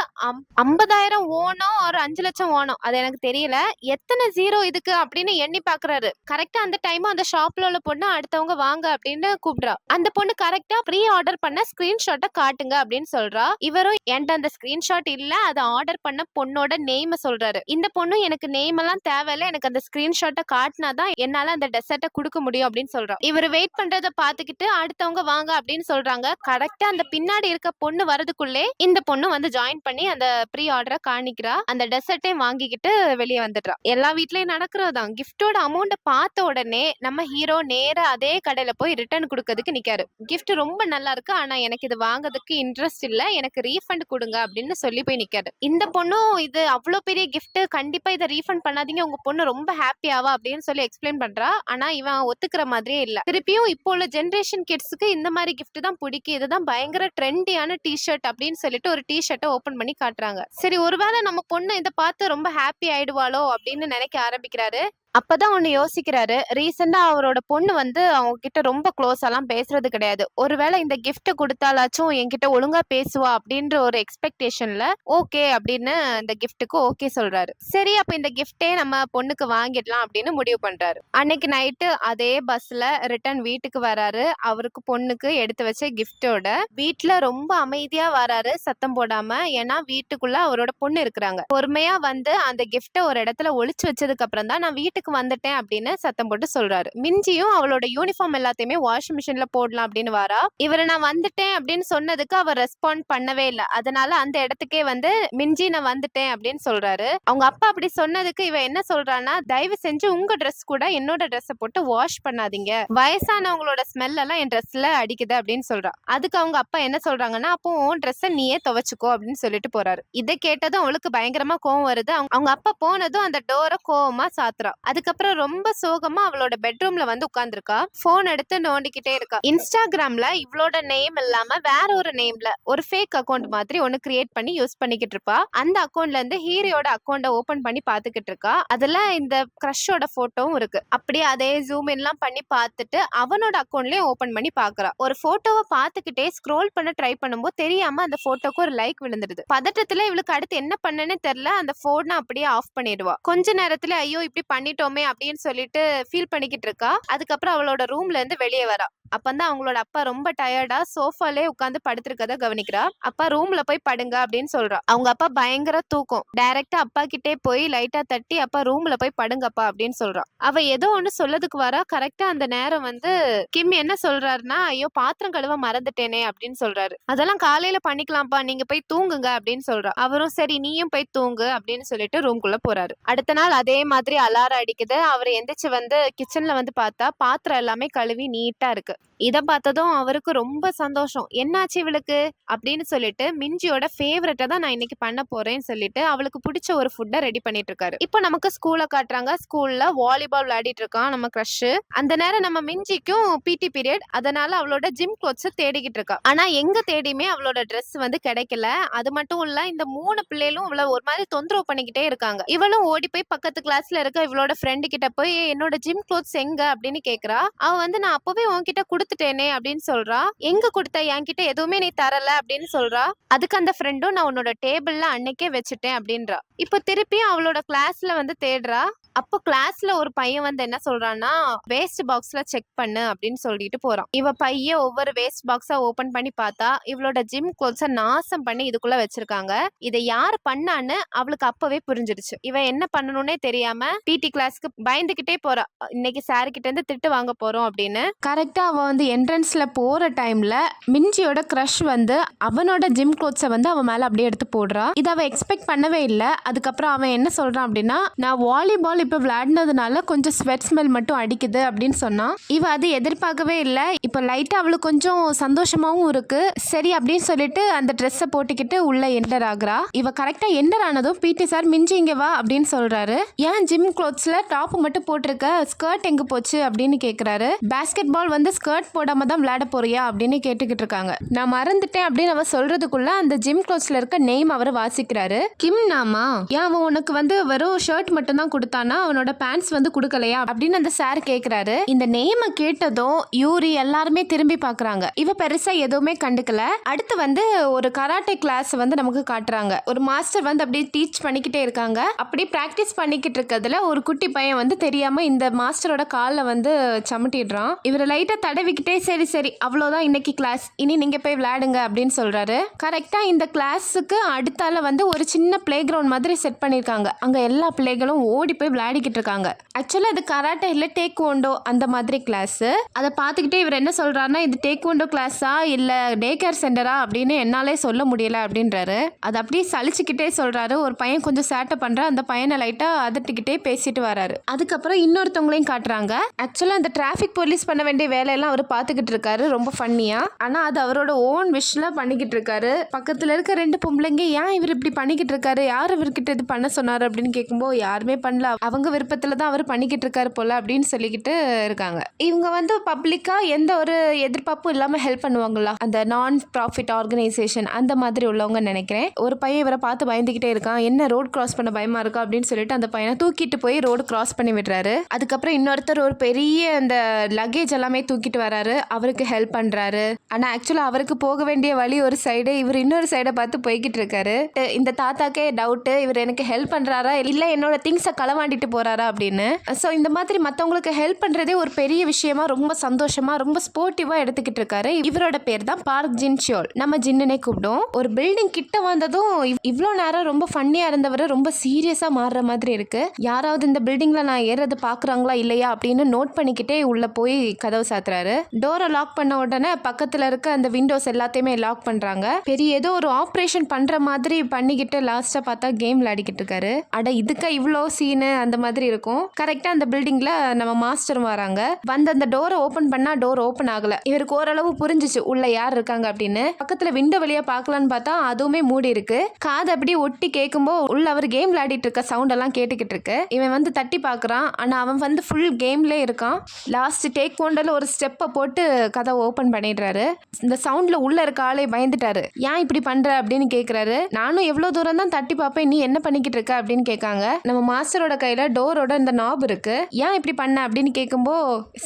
50,000 ஓனோ ஒரு 5 லட்சம் ஓனோ அது எனக்கு தெரியல, எத்தனை ஜீரோ இதுக்கு அப்படின்னு எண்ணி பாக்குறாரு. கரெக்டா அந்த டைம் அந்த ஷாப்ல உள்ள பொண்ணு அடுத்தவங்க வாங்க அப்படின்னு கூப்பிடுறா. அந்த பொண்ணு கரெக்டா ப்ரீ ஆர்டர் பண்ண ஸ்கிரீன்ஷாட்டை காட்டுங்க அப்படின்னு சொல்றா. இவரும் என்கிட்ட அந்த ஸ்கிரீன்ஷாட் இல்ல, அதை ஆர்டர் பண்ண பொண்ணோட நேம் சொல்றாரு. இந்த பொண்ணு எனக்கு நேம் எல்லாம் தேவையில்ல, எனக்கு அந்த ஸ்கிரீன்ஷாட்டை காட்டினாதான் என்னால அந்த டெசர்ட்டை கொடுக்க முடியும் அப்படின்னு சொல்றா. இவர் வெயிட் பண்றதை பாத்துக்கிட்டு அடுத்தவங்க வாங்க அப்படின்னு சொல்றாங்க. கரெக்டா அந்த பின்னாடி இருக்க பொண்ணு வரதுக்குள்ளே இந்த பொண்ணு வந்து ஜாயின் பண்ணி அந்த ப்ரீ ஆர்டரை காணிக்கிறா. அந்த டெசர்ட்டையும் வாங்கிக்கிட்டு வெளியே வந்துடுறா. எல்லா வீட்லயும் நடக்கிறதான். கிஃப்டோட அமௌண்ட்டை பார்த்த உடனே நம்ம ஹீரோ நேரா அதே கடையில போய் ரிட்டர்ன் கொடுக்கறதுக்கு நிக்காரு. கிஃப்ட் ரொம்ப நல்லா இருக்கு, ஆனா எனக்கு இது வாங்குறதுக்கு இன்ட்ரெஸ்ட் இல்ல, எனக்கு ரீஃபண்ட் கொடுங்க அப்படின்னு சொல்லி போய் நிக்காரு. இந்த பொண்ணும் இது அவ்வளவு பெரிய கிஃப்ட், கண்டிப்பா இதை ரீஃபண்ட் பண்ணாதீங்க, உங்க பொண்ணு ரொம்ப ஹாப்பி ஆவா அப்படின்னு சொல்லி எக்ஸ்பிளைன் பண்றா. ஆனா இவன் ஒத்துக்கிற மாதிரியே இல்ல. திருப்பியும் இப்போ உள்ள ஜென்ரேஷன் கிட்ஸுக்கு இந்த மாதிரி கிஃப்ட் தான் பிடிக்கும், இதுதான் பயங்கர ட்ரெண்டியான டிஷர்ட் அப்படின்னு சொல்லிட்டு ஒரு டிஷர்ட்டை ஓபன் பண்ணி காட்டுறாங்க. சரி, ஒருவேளை நம்ம பொண்ணு இதை பார்த்து ரொம்ப ஹாப்பி ஆயிடுவாளோ அப்படின்னு நினைக்க ஆரம்பிக்கிறாரு. அப்பதான் ஒண்ணு யோசிக்கிறாரு. ரீசெண்டா அவரோட பொண்ணு வந்து அவங்க கிட்ட ரொம்ப க்ளோஸ் எல்லாம் பேசுறது கிடையாது. ஒருவேளை இந்த கிஃப்ட் கொடுத்தாலாச்சும் என்கிட்ட ஒழுங்கா பேசுவா அப்படின்ற ஒரு எக்ஸ்பெக்டேஷன்ல ஓகே அப்படின்னு இந்த கிஃப்ட்டுக்கு ஓகே சொல்றாரு. சரி, அப்ப இந்த கிஃப்டே நம்ம பொண்ணுக்கு வாங்கிடலாம் அப்படின்னு முடிவு பண்றாரு. அன்னைக்கு நைட்டு அதே பஸ்ல ரிட்டர்ன் வீட்டுக்கு வராரு. அவருக்கு பொண்ணுக்கு எடுத்து வச்ச கிஃப்டோட வீட்டுல ரொம்ப அமைதியா வராரு, சத்தம் போடாம. ஏன்னா வீட்டுக்குள்ள அவரோட பொண்ணு இருக்கிறாங்க. பொறுமையா வந்து அந்த கிஃப்ட ஒரு இடத்துல ஒளிச்சு வச்சதுக்கு அப்புறம் தான் நான் வீட்டுக்கு வந்துட்டேன் அப்படின்னு சத்தம் போட்டு சொல்றாரு. மிஞ்சியும் அவளோட யூனிஃபார்ம் எல்லாத்தையுமே வாஷிங் மிஷின்ல போடலாம் அப்படின்னு வாரா. இவரை நான் வந்துட்டேன் அப்படின்னு சொன்னதுக்கு அவர் ரெஸ்பாண்ட் பண்ணவே இல்லை. அதனால அந்த இடத்துக்கே வந்து மிஞ்சி நான் வந்துட்டேன் அப்படின்னு சொல்றாரு. அவங்க அப்பா அப்படி சொன்னதுக்கு இவ என்ன சொல்றான்னா, தயவு செஞ்சு உங்க ட்ரெஸ் கூட என்னோட ட்ரெஸ்ஸை போட்டு வாஷ் பண்ணாதீங்க, வயசானவங்களோட ஸ்மெல் எல்லாம் என் ட்ரெஸ்ல அடிக்குது அப்படின்னு சொல்றா. அதுக்கு அவங்க அப்பா என்ன சொல்றாங்கன்னா, அப்போ உன் ட்ரெஸ்ஸை நீயே துவைச்சுக்கோ அப்படின்னு சொல்லிட்டு போறாரு. இதை கேட்டதும் அவளுக்கு பயங்கரமா கோவம் வருது. அவங்க அப்பா போனதும் அந்த டோரை கோவமா சாத்துறா. அதுக்கப்புறம் ரொம்ப சோகமா அவளோட பெட்ரூம்ல வந்து உட்கார்ந்துருக்கா. போன் எடுத்து நோண்டிக்கிட்டே இருக்கா. இன்ஸ்டாகிராம்ல இவளோட நேம் இல்லாம வேற ஒரு நேம்ல ஒரு ஃபேக் அக்கௌண்ட் மாதிரி ஒன்னு கிரியேட் பண்ணி யூஸ் பண்ணிக்கிட்டு இருப்பா. அந்த அக்கௌண்ட்ல இருந்து ஹீரோட அக்கௌண்ட ஓபன் பண்ணி பாத்துக்கிட்டு இருக்கா. அதுல இந்த கிரஷோட போட்டோவும் இருக்கு. அப்படியே அதே ஜூம் எல்லாம் பண்ணி பார்த்துட்டு அவனோட அக்கௌண்ட்லயும் ஓபன் பண்ணி பாக்குறா. ஒரு போட்டோவை பார்த்துக்கிட்டே ஸ்க்ரோல் பண்ண ட்ரை பண்ணும்போது தெரியாம அந்த போட்டோக்கு ஒரு லைக் விழுந்துடுது. பதட்டத்துல இவளுக்கு அடுத்து என்ன பண்ணனே தெரியல. அந்த போனை அப்படியே ஆஃப் பண்ணிடுவா. கொஞ்ச நேரத்துல ஐயோ இப்படி பண்ணிட்டோமே அப்படின்னு சொல்லிட்டு ஃபீல் பண்ணிக்கிட்டு இருக்கா. அதுக்கப்புறம் அவளோட ரூம்ல இருந்து வெளியே வரா. அப்பந்தான் அவங்களோட அப்பா ரொம்ப டயர்டா சோஃபாலே உட்காந்து படுத்திருக்கத கவனிக்கிறா. அப்பா ரூம்ல போய் படுங்க அப்படின்னு சொல்றா. அவங்க அப்பா பயங்கர தூக்கம். டைரக்டா அப்பா கிட்டே போய் லைட்டா தட்டி அப்பா ரூம்ல போய் படுங்கப்பா அப்படின்னு சொல்றா. அவ ஏதோ ஒண்ணு சொல்லதுக்கு வரா. கரெக்டா அந்த நேரம் வந்து கிம் என்ன சொல்றாருன்னா, ஐயோ பாத்திரம் கழுவ மறந்துட்டேனே அப்படின்னு சொல்றாரு. அதெல்லாம் காலையில பண்ணிக்கலாம்ப்பா, நீங்க போய் தூங்குங்க அப்படின்னு சொல்றா. அவரும் சரி நீயும் போய் தூங்கு அப்படின்னு சொல்லிட்டு ரூம்குள்ள போறாரு. அடுத்த நாள் அதே மாதிரி அலாரம் அடிக்குது. அவர் எந்திரிச்சு வந்து கிச்சன்ல வந்து பார்த்தா பாத்திரம் எல்லாமே கழுவி நீட்டா இருக்கு. இத பார்த்ததும் அவருக்கு ரொம்ப சந்தோஷம். என்னாச்சு இவளுக்கு அப்படின்னு சொல்லிட்டு மிஞ்சியோட ஃபேவரட்டை தான் நான் இன்னைக்கு பண்ண போறேன்னு சொல்லிட்டு அவளுக்கு பிடிச்ச ஒரு ஃபுட்டை ரெடி பண்ணிட்டு இருக்காரு. இப்போ நமக்கு ஸ்கூலை காட்டுறாங்க. ஸ்கூல்ல வாலிபால் விளையாடிட்டு இருக்கான் நம்ம கிரஷ். அந்த நேரம் நம்ம மிஞ்சிக்கும் பிடி பீரியட், அதனால அவளோட ஜிம் க்ளோத்ஸ் தேடிக்கிட்டு இருக்கா. ஆனா எங்க தேடியுமே அவளோட ட்ரெஸ் வந்து கிடைக்கல. அது மட்டும் இல்ல, இந்த 3 பிள்ளைகளும் இவள ஒரு மாதிரி தொந்தரவு பண்ணிக்கிட்டே இருக்காங்க. இவளும் ஓடி போய் பக்கத்து கிளாஸ்ல இருக்க இவளோட ஃப்ரெண்டு கிட்ட போய் என்னோட ஜிம் க்ளோத்ஸ் எங்க அப்படின்னு கேக்குறா. அவ வந்து நான் அப்பவே உன்கிட்ட கொடுத்துட்டேனே அப்படின்னு சொல்றா. எங்க கொடுத்த, என்கிட்ட எதுவுமே நீ தரல அப்படின்னு சொல்றா. அதுக்கு அந்த ஃப்ரெண்டும் நான் உன்னோட டேபிள்ல அன்னைக்கே வச்சுட்டேன் அப்படின்றா. இப்போ திருப்பியும் அவளோட கிளாஸ்ல வந்து தேடுறா. அப்போ கிளாஸ்ல ஒரு பையன் வந்து என்ன சொல்றான்னா, வேஸ்ட் பாக்ஸ்ல செக் பண்ணு அப்படின்னு சொல்லிட்டு போறான். இவ பையன் ஒவ்வொரு வேஸ்ட் பாக்ஸா ஓபன் பண்ணி பார்த்தா இவளோட ஜிம் க்ளோத்ஸ நாசம் பண்ணி இதுக்குள்ள வச்சிருக்காங்க. இதை யார் பண்ணான்னு அவளுக்கு அப்பவே புரிஞ்சிடுச்சு. இவ என்ன பண்ணணும்னே தெரியாம பிடி கிளாஸ்க்கு பயந்துகிட்டே போறா. இன்னைக்கு சார் கிட்ட இருந்து திட்டு வாங்க போறோம் அப்படின்னு. கரெக்டா அவ வந்து என்ட்ரன்ஸ்ல போற டைம்ல மிஞ்சியோட கிரஷ் வந்து அவனோட ஜிம் க்ளோத்ஸை வந்து அவன் மேல அப்படியே எடுத்து போடுறா. இதை அவ எக்ஸ்பெக்ட் பண்ணவே இல்லை. அதுக்கப்புறம் அவன் என்ன சொல்றான் அப்படின்னா, நான் வாலிபால் இப்போ விளையாடினதுனால கொஞ்சம் ஸ்வெட் ஸ்மெல் மட்டும் அடிக்குது அப்படின்னு சொன்னா. இவ அது எதிர்பார்க்கவே இல்லை. இப்போ லைட்டா அவளுக்கு கொஞ்சம் சந்தோஷமாவும் இருக்கு. சரி அப்படின்னு சொல்லிட்டு அந்த ட்ரெஸ்ஸை போட்டுக்கிட்டு உள்ள என்டர் ஆகுறா. இவ கரெக்டா என்டர் ஆனதும் பிடி சார் மிஞ்சி இங்க வா அப்படின்னு சொல்றாரு. ஏன் ஜிம் க்ளோத்ஸ்ல டாப் மட்டும் போட்டிருக்க, ஸ்கர்ட் எங்க போச்சு அப்படின்னு கேக்குறாரு. பேஸ்கெட் பால் வந்து ஸ்கர்ட் போடாம தான் விளையாட போறியா அப்படின்னு கேட்டுக்கிட்டு இருக்காங்க. நான் மறந்துட்டேன் அப்படின்னு அவ சொல்றதுக்குள்ள அந்த ஜிம் க்ளோத்ஸ்ல இருக்க நேம் அவர் வாசிக்கிறாரு. கிம் நாமா? ஏன் அவன் உனக்கு வந்து வெறும் ஷர்ட் மட்டும் தான் கொடுத்தானா, அவனோட பேண்ட்ஸ் வந்து கொடுக்கலையா அப்படின்னு அந்த சார் கேக்குறாரு. இந்த நேமை கேட்டதும் யூரி எல்லாருமே திரும்பி பாக்குறாங்க. இவ பெருசா எதுவுமே கண்டுக்கல. அடுத்து வந்து ஒரு கராட்டே கிளாஸ் வந்து நமக்கு காட்டுறாங்க. ஒரு மாஸ்டர் வந்து அப்படியே டீச் பண்ணிக்கிட்டே இருக்காங்க. அப்படி பிராக்டிஸ் பண்ணிக்கிட்டு இருக்கிறதுல ஒரு குட்டி பையன் வந்து தெரியாம இந்த மாஸ்டரோட கால்ல வந்து சமட்டிடுறான். இவர் லைட்டா தடவிக்கிட்டே சரி சரி அவ்வளோதான் இன்னைக்கு கிளாஸ், இனி நீங்க போய் விளையாடுங்க அப்படின்னு சொல்றாரு. கரெக்டா இந்த கிளாஸுக்கு அடுத்தால வந்து ஒரு சின்ன பிளே கிரவுண்ட் மாதிரி செட் பண்ணிருக்காங்க. அங்க எல்லா பிள்ளைகளும் ஓடி போய் விளையாடிக்கிட்டு இருக்காங்க. ஆக்சுவலா இது கராட்டே இல்ல டேக்வோண்டோ அந்த மாதிரி கிளாஸ். அதை பார்த்துக்கிட்டே இவர் என்ன சொல்றாருன்னா, இது டேக்வோண்டோ கிளாஸா இல்ல டே கேர் சென்டரா அப்படின்னு என்னாலே சொல்ல முடியல அப்படின்றாரு. அது அப்படியே சலிச்சுக்கிட்டே சொல்றாரு. ஒரு பையன் கொஞ்சம் சேட்டை பண்ற, அந்த பையனை லைட்டா அதட்டிக்கிட்டே பேசிட்டு வராரு. அதுக்கப்புறம் இன்னொருத்தவங்களையும் காட்டுறாங்க. ஆக்சுவலா அந்த டிராஃபிக் போலீஸ் பண்ண வேண்டிய வேலையெல்லாம் அவர் பார்த்துக்கிட்டு இருக்காரு ரொம்ப ஃபன்னியா. ஆனா அது அவரோட ஓன் விஷல பண்ணிக்கிட்டு இருக்காரு. பக்கத்துல இருக்க ரெண்டு பொம்பளைங்க ஏன் இவர் இப்படி பண்ணிக்கிட்டு இருக்காரு, யார் இவர்கிட்ட இது பண்ண சொன்னாரு அப்படின்னு கேட்கும்போது யாருமே பண்ணல, அவங்க விருப்பத்துல தான் அவர் பண்ணிக்கிட்டு இருக்காரு போல அப்படின்னு சொல்லிக்கிட்டு இருக்காங்க. இவங்க வந்து பப்ளிக்கா எந்த ஒரு எதிர்பார்ப்பும் இல்லாம ஹெல்ப் பண்ணுவாங்களா, அந்த நான் ப்ராஃபிட் ஆர்கனைசேஷன் அந்த மாதிரி உள்ளவங்க நினைக்கிறேன். ஒரு பையன் இவரை பார்த்து பயந்துகிட்டே இருக்கான். என்ன ரோட் கிராஸ் பண்ண பயமா இருக்கா அப்படின்னு சொல்லிட்டு அந்த பையனை தூக்கிட்டு போய் ரோடு கிராஸ் பண்ணி விடுறாரு. அதுக்கப்புறம் இன்னொருத்தர் ஒரு பெரிய அந்த லக்கேஜ் எல்லாமே தூக்கிட்டு வராரு. அவருக்கு ஹெல்ப் பண்றாரு. ஆனா ஆக்சுவலா அவருக்கு போக வேண்டிய வழி ஒரு சைடு, இவர் இன்னொரு சைடை பார்த்து போய்கிட்டு இருக்காரு. இந்த தாத்தாக்கே டவுட், இவர் எனக்கு ஹெல்ப் பண்றாரா இல்ல என்னோட திங்ஸை களவாண்டிட்டு போறாரா அப்படின்னு. ஸோ இந்த மாதிரி மற்றவங்களுக்கு ஹெல்ப் பண்றதே ஒரு பெரிய விஷயமா ரொம்ப சந்தோஷமா ரொம்ப ஸ்போர்ட்டிவா எடுத்துக்கிட்டு இருக்காரு. இவரோட பேர் தான் பார்க் ஜின் ஷியோல், நம்ம ஜின்னுனே கூப்பிடும். ஒரு பில்டிங் கிட்ட வந்ததும் இவ்வளோ நேரம் ரொம்ப ஃபன்னியா இருந்தவர் ரொம்ப சீரியஸா மாறுற மாதிரி இருக்கு. யாராவது இந்த பில்டிங்ல நான் ஏறது பாக்குறாங்களா இல்லையா அப்படின்னு நோட் பண்ணிக்கிட்டே உள்ள போய் கதவு சாத்துறாரு. டோரை லாக் பண்ண உடனே பக்கத்துல இருக்க அந்த விண்டோஸ் எல்லாத்தையுமே லாக் பண்றாங்க. பெரிய ஏதோ ஒரு ஆப்ரேஷன் பண்ற மாதிரி பண்ணிக்கிட்டு லாஸ்டா பார்த்தா கேம் விளையாடிக்கிட்டு இருக்காரு. அட இதுக்கு இவ்வளோ சீனு அந்த மாதிரி இருக்கும். கரெக்டா அந்த பில்டிங்ல நம்ம மாஸ்டர் வராங்க. வந்து அந்த டோரை ஓபன் பண்ணா டோர் ஓபன் ஆகல. இவருக்கு ஓரளவு புரிஞ்சிச்சு உள்ள யார் இருக்காங்க அப்படின்னு. பக்கத்துல விண்டோ வழியா பார்க்கலான்னு பார்த்தா அதுவுமே மூடி இருக்கு. காது அப்படியே ஒட்டி கேட்கும்போது உள்ள அவர் கேம் விளையாடிட்டு இருக்க சவுண்ட் எல்லாம் கேட்டுக்கிட்டு இருக்கு. இவன் வந்து தட்டி பார்க்கறான். ஆனா அவன் வந்து ஃபுல் கேம்ல இருக்கான். லாஸ்ட் டேக் ஒன்ல ஒரு ஸ்டெப்பை போட்டு கதவை ஓபன் பண்ணிடுறாரு. இந்த சவுண்ட்ல உள்ள இருக்க ஆளே பயந்துட்டாரு. ஏன் இப்படி பண்ற அப்படின்னு கேக்குறாரு. நானும் எவ்வளவு தூரம் தான் தட்டி பார்ப்பேன், நீ என்ன பண்ணிக்கிட்டு இருக்க அப்படின்னு கேட்காங்க. நம்ம மாஸ்டரோட கையில டோரோட இந்த நாப் இருக்கு. ஏன் இப்படி பண்ண அப்படின்னு கேட்கும்போ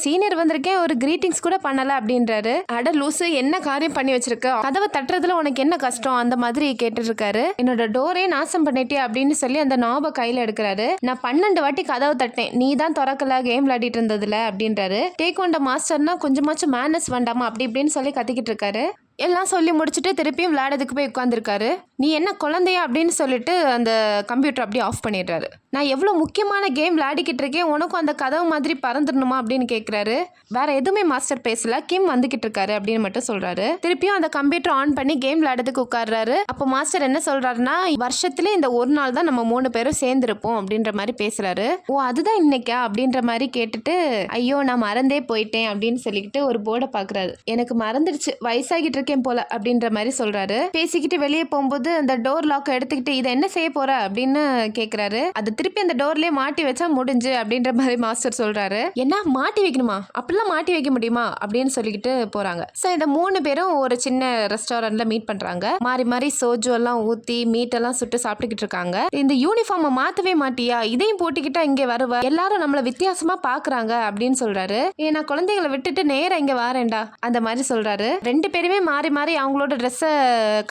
சீனியர் வந்திருக்கேன், ஒரு கிரீட்டிங்ஸ் கூட பண்ணல அப்படின்றாரு. அட லூசு, என்ன காரியம் பண்ணி வச்சிருக்க, கதவை தட்டுறதுல உனக்கு என்ன கஷ்டம் அந்த மாதிரி கேட்டு இருக்காரு. என்னோட டோரே நாசம் பண்ணிட்டே அப்படின்னு சொல்லி அந்த நாபை கையில எடுக்கிறாரு. நான் 12 வாட்டி கதவை தட்டேன், நீ தான் திறக்கல கேம் விளையாடிட்டு இருந்ததுல அப்படின்றாரு. டேக் ஒன் மாஸ்டர்னா கொஞ்சமாச்சும் மேனஸ் வேண்டாமா அப்படி இப்படின்னு சொல்லி கத்திக்கிட்டு இருக்காரு. எல்லாம் சொல்லி முடிச்சுட்டு திருப்பியும் விளையாடுறதுக்கு போய் உட்காந்துருக்காரு. நீ என்ன குழந்தையா அப்படின்னு சொல்லிட்டு அந்த கம்ப்யூட்டர் அப்படியே ஆஃப் பண்ணிடுறாரு. நான் எவ்வளோ முக்கியமான கேம் விளையாடிக்கிட்டு இருக்கேன், உனக்கும் அந்த கதவு மாதிரி பறந்துடணுமா அப்படின்னு கேட்குறாரு. வேற எதுவுமே மாஸ்டர் பேசல, கிம் வந்துகிட்டு இருக்காரு அப்படின்னு மட்டும் சொல்றாரு. திருப்பியும் அந்த கம்ப்யூட்டர் ஆன் பண்ணி கேம் விளையாடுறதுக்கு உட்கார்றாரு. அப்போ மாஸ்டர் என்ன சொல்றாருன்னா, வருஷத்துல இந்த ஒரு நாள் தான் நம்ம 3 பேரும் சேர்ந்துருப்போம் அப்படின்ற மாதிரி பேசுறாரு. ஓ அதுதான் இன்னைக்கா அப்படின்ற மாதிரி கேட்டுட்டு, ஐயோ நான் மறந்தே போயிட்டேன் அப்படின்னு சொல்லிக்கிட்டு ஒரு போர்டை பாக்குறாரு. எனக்கு மறந்துடுச்சு, வயசாகிட்டு இருக்கேன் போல அப்படின்ற மாதிரி சொல்றாரு. பேசிக்கிட்டு வெளியே போகும்போது அந்த டோர் லாக் எடுத்துக்கிட்டு இதை என்ன செய்ய போற அப்படின்னு கேக்குறாரு. அது திருப்பி அந்த டோர்லயே மாட்டி வச்சா முடிஞ்சு அப்படின்ற மாதிரி மாஸ்டர் சொல்றாரு. என்ன மாட்டி வைக்கணுமா, அப்படிலாம் மாட்டி வைக்க முடியுமா அப்படின்னு சொல்லிக்கிட்டு போறாங்க. சோ இந்த 3 பேரும் ஒரு சின்ன ரெஸ்டாரண்ட்ல மீட் பண்றாங்க. மாறி மாறி சோஜு எல்லாம் ஊத்தி மீட் எல்லாம் சுட்டு சாப்பிட்டுக்கிட்டு இருக்காங்க. இந்த யூனிஃபார்ம் மாத்தவே மாட்டியா, இதையும் போட்டுக்கிட்டா இங்க வருவ, எல்லாரும் நம்மள வித்தியாசமா பாக்குறாங்க அப்படின்னு சொல்றாரு. ஏன்னா குழந்தைகளை விட்டுட்டு நேரா இங்க வாரேன்டா அந்த மாதிரி சொல்றாரு. 2 பேருமே மாறி மாறி அவங்களோட ட்ரெஸ்ஸை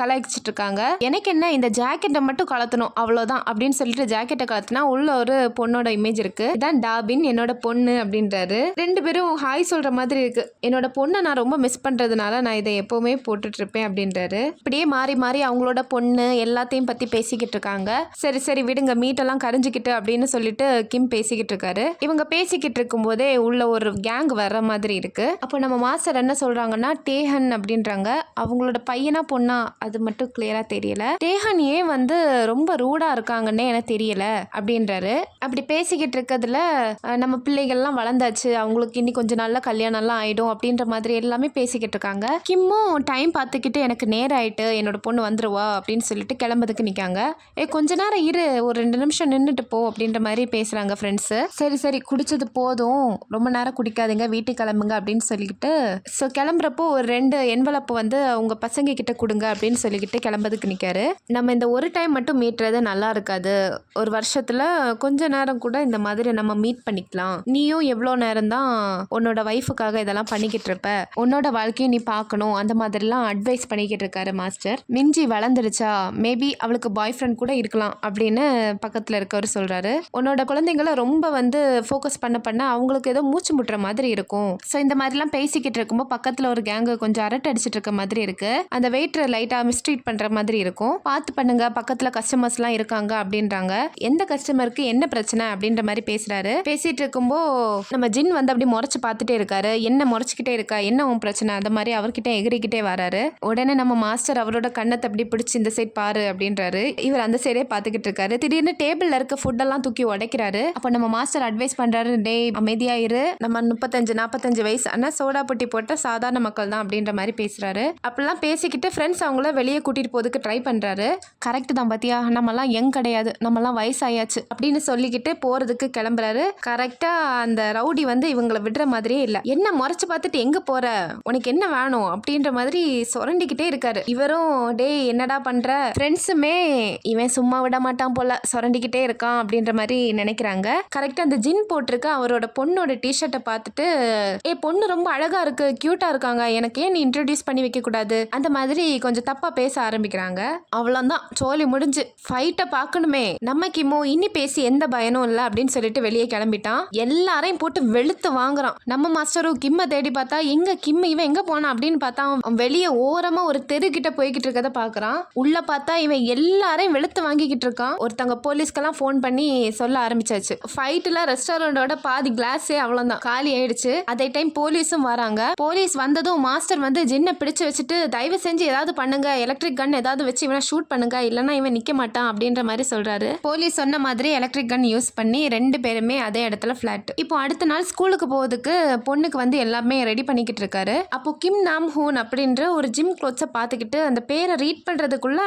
கலாய்ச்சிட்டு இருக்காங்க. எனக்கு என்ன இந்த ஜாக்கெட்டை மட்டும் கலத்தணும் அவ்வளவுதான் அப்படின்னு சொல்லிட்டு ஜாக்கெட்டை கலத்தினா உள்ள ஒரு பொண்ணோட இமேஜ் இருக்கு. இதான் டாபின் என்னோட பொண்ணு அப்படின்றாரு. 2 பேரும் ஹாய் சொல்ற மாதிரி இருக்கு. என்னோட பொண்ணை நான் ரொம்ப மிஸ் பண்றதுனால நான் இதை எப்பவுமே போட்டுட்டு இருப்பேன் அப்படின்றாரு. இப்படியே மாறி மாறி அவங்களோட பொண்ணு எல்லாத்தையும் பத்தி பேசிக்கிட்டு இருக்காங்க. சரி சரி விடுங்க, மீட்டெல்லாம் கரைஞ்சிக்கிட்டு அப்படின்னு சொல்லிட்டு கிம் பேசிக்கிட்டு இருக்காரு. இவங்க பேசிக்கிட்டு இருக்கும் போதே உள்ள ஒரு கேங் வர்ற மாதிரி இருக்கு. அப்போ நம்ம மாஸ்டர் என்ன சொல்றாங்கன்னா டேஹன் அப்படின்றாங்க. அவங்களோட பையனா பொண்ணா அது மட்டும் கிளியரா தெரியல. தேஹான் ஏன் வந்து ரொம்ப ரூடா இருக்காங்கன்னே எனக்கு தெரியல அப்படின்றாரு. அப்படி பேசிக்கிட்டு இருக்கிறதுல நம்ம பிள்ளைகள்லாம் வளர்ந்தாச்சு, அவங்களுக்கு இன்னி கொஞ்சம் நாள்ல கல்யாணம்லாம் ஆயிடும் அப்படின்ற மாதிரி எல்லாமே பேசிக்கிட்டு இருக்காங்க. கிம்மும் டைம் பார்த்துக்கிட்டு எனக்கு நேரம் ஆயிட்டு, என்னோட பொண்ணு வந்துருவா அப்படின்னு சொல்லிட்டு கிளம்புறதுக்கு நிக்காங்க. கொஞ்ச நேரம் இரு, ஒரு 2 நிமிஷம் நின்றுட்டு போ அப்படின்ற மாதிரி பேசுறாங்க ஃப்ரெண்ட்ஸ். சரி சரி குடிச்சது போதும், ரொம்ப நேரம் குடிக்காதீங்க, வீட்டுக்கு கிளம்புங்க அப்படின்னு சொல்லிக்கிட்டு ஸோ கிளம்புறப்போ ஒரு 2 என்வலப்பு வந்து உங்க பசங்க கிட்ட கொடுங்க அப்படின்னு சொல்லிக்கிட்டு கிளம்புறதுக்கு நிற்காரு. நம்ம இந்த ஒரு டைம் மட்டும் மீட்டுறது நல்லா இருக்காது, ஒரு வருஷத்துல கொஞ்ச நேரம் கூட இந்த மாதிரி நம்ம மீட் பண்ணிக்கலாம். நீயும் எவ்வளோ நேரம் தான் உன்னோட ஒய்ஃபுக்காக இதெல்லாம் பண்ணிக்கிட்டு இருப்ப, உன்னோட வாழ்க்கையும் நீ பார்க்கணும், அந்த மாதிரிலாம் அட்வைஸ் பண்ணிக்கிட்டு இருக்காரு மாஸ்டர். மிஞ்சி வளர்ந்துருச்சா, மேபி அவளுக்கு பாய் ஃப்ரெண்ட் கூட இருக்கலாம் அப்படின்னு பக்கத்தில் இருக்கவர் சொல்றாரு. உன்னோட குழந்தைங்களை ரொம்ப வந்து ஃபோக்கஸ் பண்ண அவங்களுக்கு ஏதோ மூச்சு முட்டுற மாதிரி இருக்கும். ஸோ இந்த மாதிரிலாம் பேசிக்கிட்டு இருக்கும்போது பக்கத்தில் ஒரு கேங்கு கொஞ்சம் அரட்டை அடிச்சிட்டு இருக்க மாதிரி இருக்கு. அந்த வெயிட்டரை லைட்டாக மிஸ்ட்ரீட் பண்ற மாதிரி இருக்கும். பார்த்து பண்ணுங்க, பக்கத்தில் கஸ்டமர்ஸ்லாம் இருக்காங்க அப்படின்றாங்க. எந்த கஸ்டமருக்கு என்ன பிரச்சனை அப்படின்ற மாதிரி பேசுறாரு. பேசிட்டு இருக்கும்போ நம்ம ஜின் வந்து அப்படி முறைச்சு பார்த்துட்டே இருக்காரு. என்ன முறைச்சிக்கிட்டே இருக்கா, என்ன உன் பிரச்சனை, அந்த மாதிரி அவர்கிட்ட எகிரிக்கிட்டே வராரு. உடனே நம்ம மாஸ்டர் அவரோட கண்ணத்தை அப்படி பிடிச்சி இந்த சைட் பாரு அப்படின்றாரு. இவர் அந்த சைடே பார்த்துக்கிட்டு இருக்காரு. திடீர்னு டேபிள்ல இருக்க ஃபுட்டெல்லாம் தூக்கி உடைக்கிறாரு. அப்போ நம்ம மாஸ்டர் அட்வைஸ் பண்றாரு, டே அமைதியாயிரு, நம்ம 35-45 வயசு ஆனா சோடா பொட்டி போட்ட சாதாரண மக்கள் தான் அப்படின்ற மாதிரி பேசுறாரு. அப்படிலாம் பேசிக்கிட்டு ஃப்ரெண்ட்ஸ் அவங்கள வெளியே கூட்டிட்டு போறதுக்கு ட்ரை பண்றாரு. கரெக்ட் தான் பாத்தியா, நம்மலாம் யங் கிடையாது, நம்மலாம் வயசாயாச்சு அப்படின்னு சொல்லிக்கிட்டு போறதுக்கு கிளம்புறாரு. கரெக்டா அந்த ரவுடி வந்து இவங்களை விடுற மாதிரியே இல்ல. என்ன முறைச்சு பார்த்துட்டு எங்க போற, உனக்கு என்ன வேணும் அப்படின்ற மாதிரி சொரண்டிக்கிட்டே இருக்காரு. இவரும் டே என்னடா பண்ற, ஃப்ரெண்ட்ஸுமே இவன் சும்மா விட மாட்டான் போல, சொரண்டிக்கிட்டே இருக்கான் அப்படின்ற மாதிரி நினைக்கிறாங்க. கரெக்டா அந்த ஜின் போட்டிருக்க அவரோட பொண்ணோட டிஷர்ட்டை பார்த்துட்டு, பொண்ணு ரொம்ப அழகா இருக்கு, கியூட்டா இருக்காங்க, எனக்கு ஏன் நீ இன்ட்ரோடியூஸ் பண்ணி வைக்க கூடாது, அந்த மாதிரி கொஞ்சம் தப்பா பேச ஆரம்பிக்கிறாங்க. அவ்வளவுதான், சோலி முடிஞ்சு. ஃபைட்டை பார்க்கணுமே, நம்ம கிமோ இனி பேசி எந்த பயனும் இல்லை அப்படின்னு சொல்லிட்டு வெளியே கிளம்பிட்டான். எல்லாரையும் போட்டு வெளுத்து வாங்குறான். நம்ம மாஸ்டரும் கிம்ம தேடி பார்த்தா எங்க கிம், இவன் எங்க போனான் அப்படின்னு பார்த்தா அவன் வெளியே ஓரமா ஒரு தெரு கிட்ட போய்கிட்டு இருக்கத பாக்குறான். உள்ள பார்த்தா இவன் எல்லாரையும் வெளுத்து வாங்கிக்கிட்டு இருக்கான். ஒருத்தங்க போலீஸ்க்கெல்லாம் ஃபோன் பண்ணி சொல்ல ஆரம்பிச்சாச்சு. ஃபைட்ல ரெஸ்டாரண்டோட பாதி கிளாஸே அவ்வளவுதான் காலி ஆயிடுச்சு. அதே டைம் போலீஸும் வராங்க. போலீஸ் வந்ததும் மாஸ்டர் வந்து ஜின்னை பிடிச்சு வச்சுட்டு, தயவு செஞ்சு ஏதாவது பண்ணுங்க, எலக்ட்ரிக் கன் ஏதாவது வச்சு இவனை ஷூட் பண்ணுங்க, இல்லைன்னா இவன் நிக்க மாட்டான் அப்படின்ற மாதிரி சொல்றாரு. போலீஸ் சொன்ன மாதிரி எலக்ட்ரிக் கன் யூஸ் பண்ணி 2 பேருமே அதே இடத்துல ஃபிளாட். இப்போ அடுத்த நாள் ஸ்கூலுக்கு போறதுக்கு பொண்ணுக்கு வந்து எல்லாமே ரெடி பண்ணிக்கிட்டு இருக்காரு. அப்போ கிம் நாம் ஹூன் அப்படின்ற ஒரு ஜிம் க்ளோத்ஸை பார்த்துக்கிட்டு அந்த பேரை ரீட் பண்றதுக்குள்ள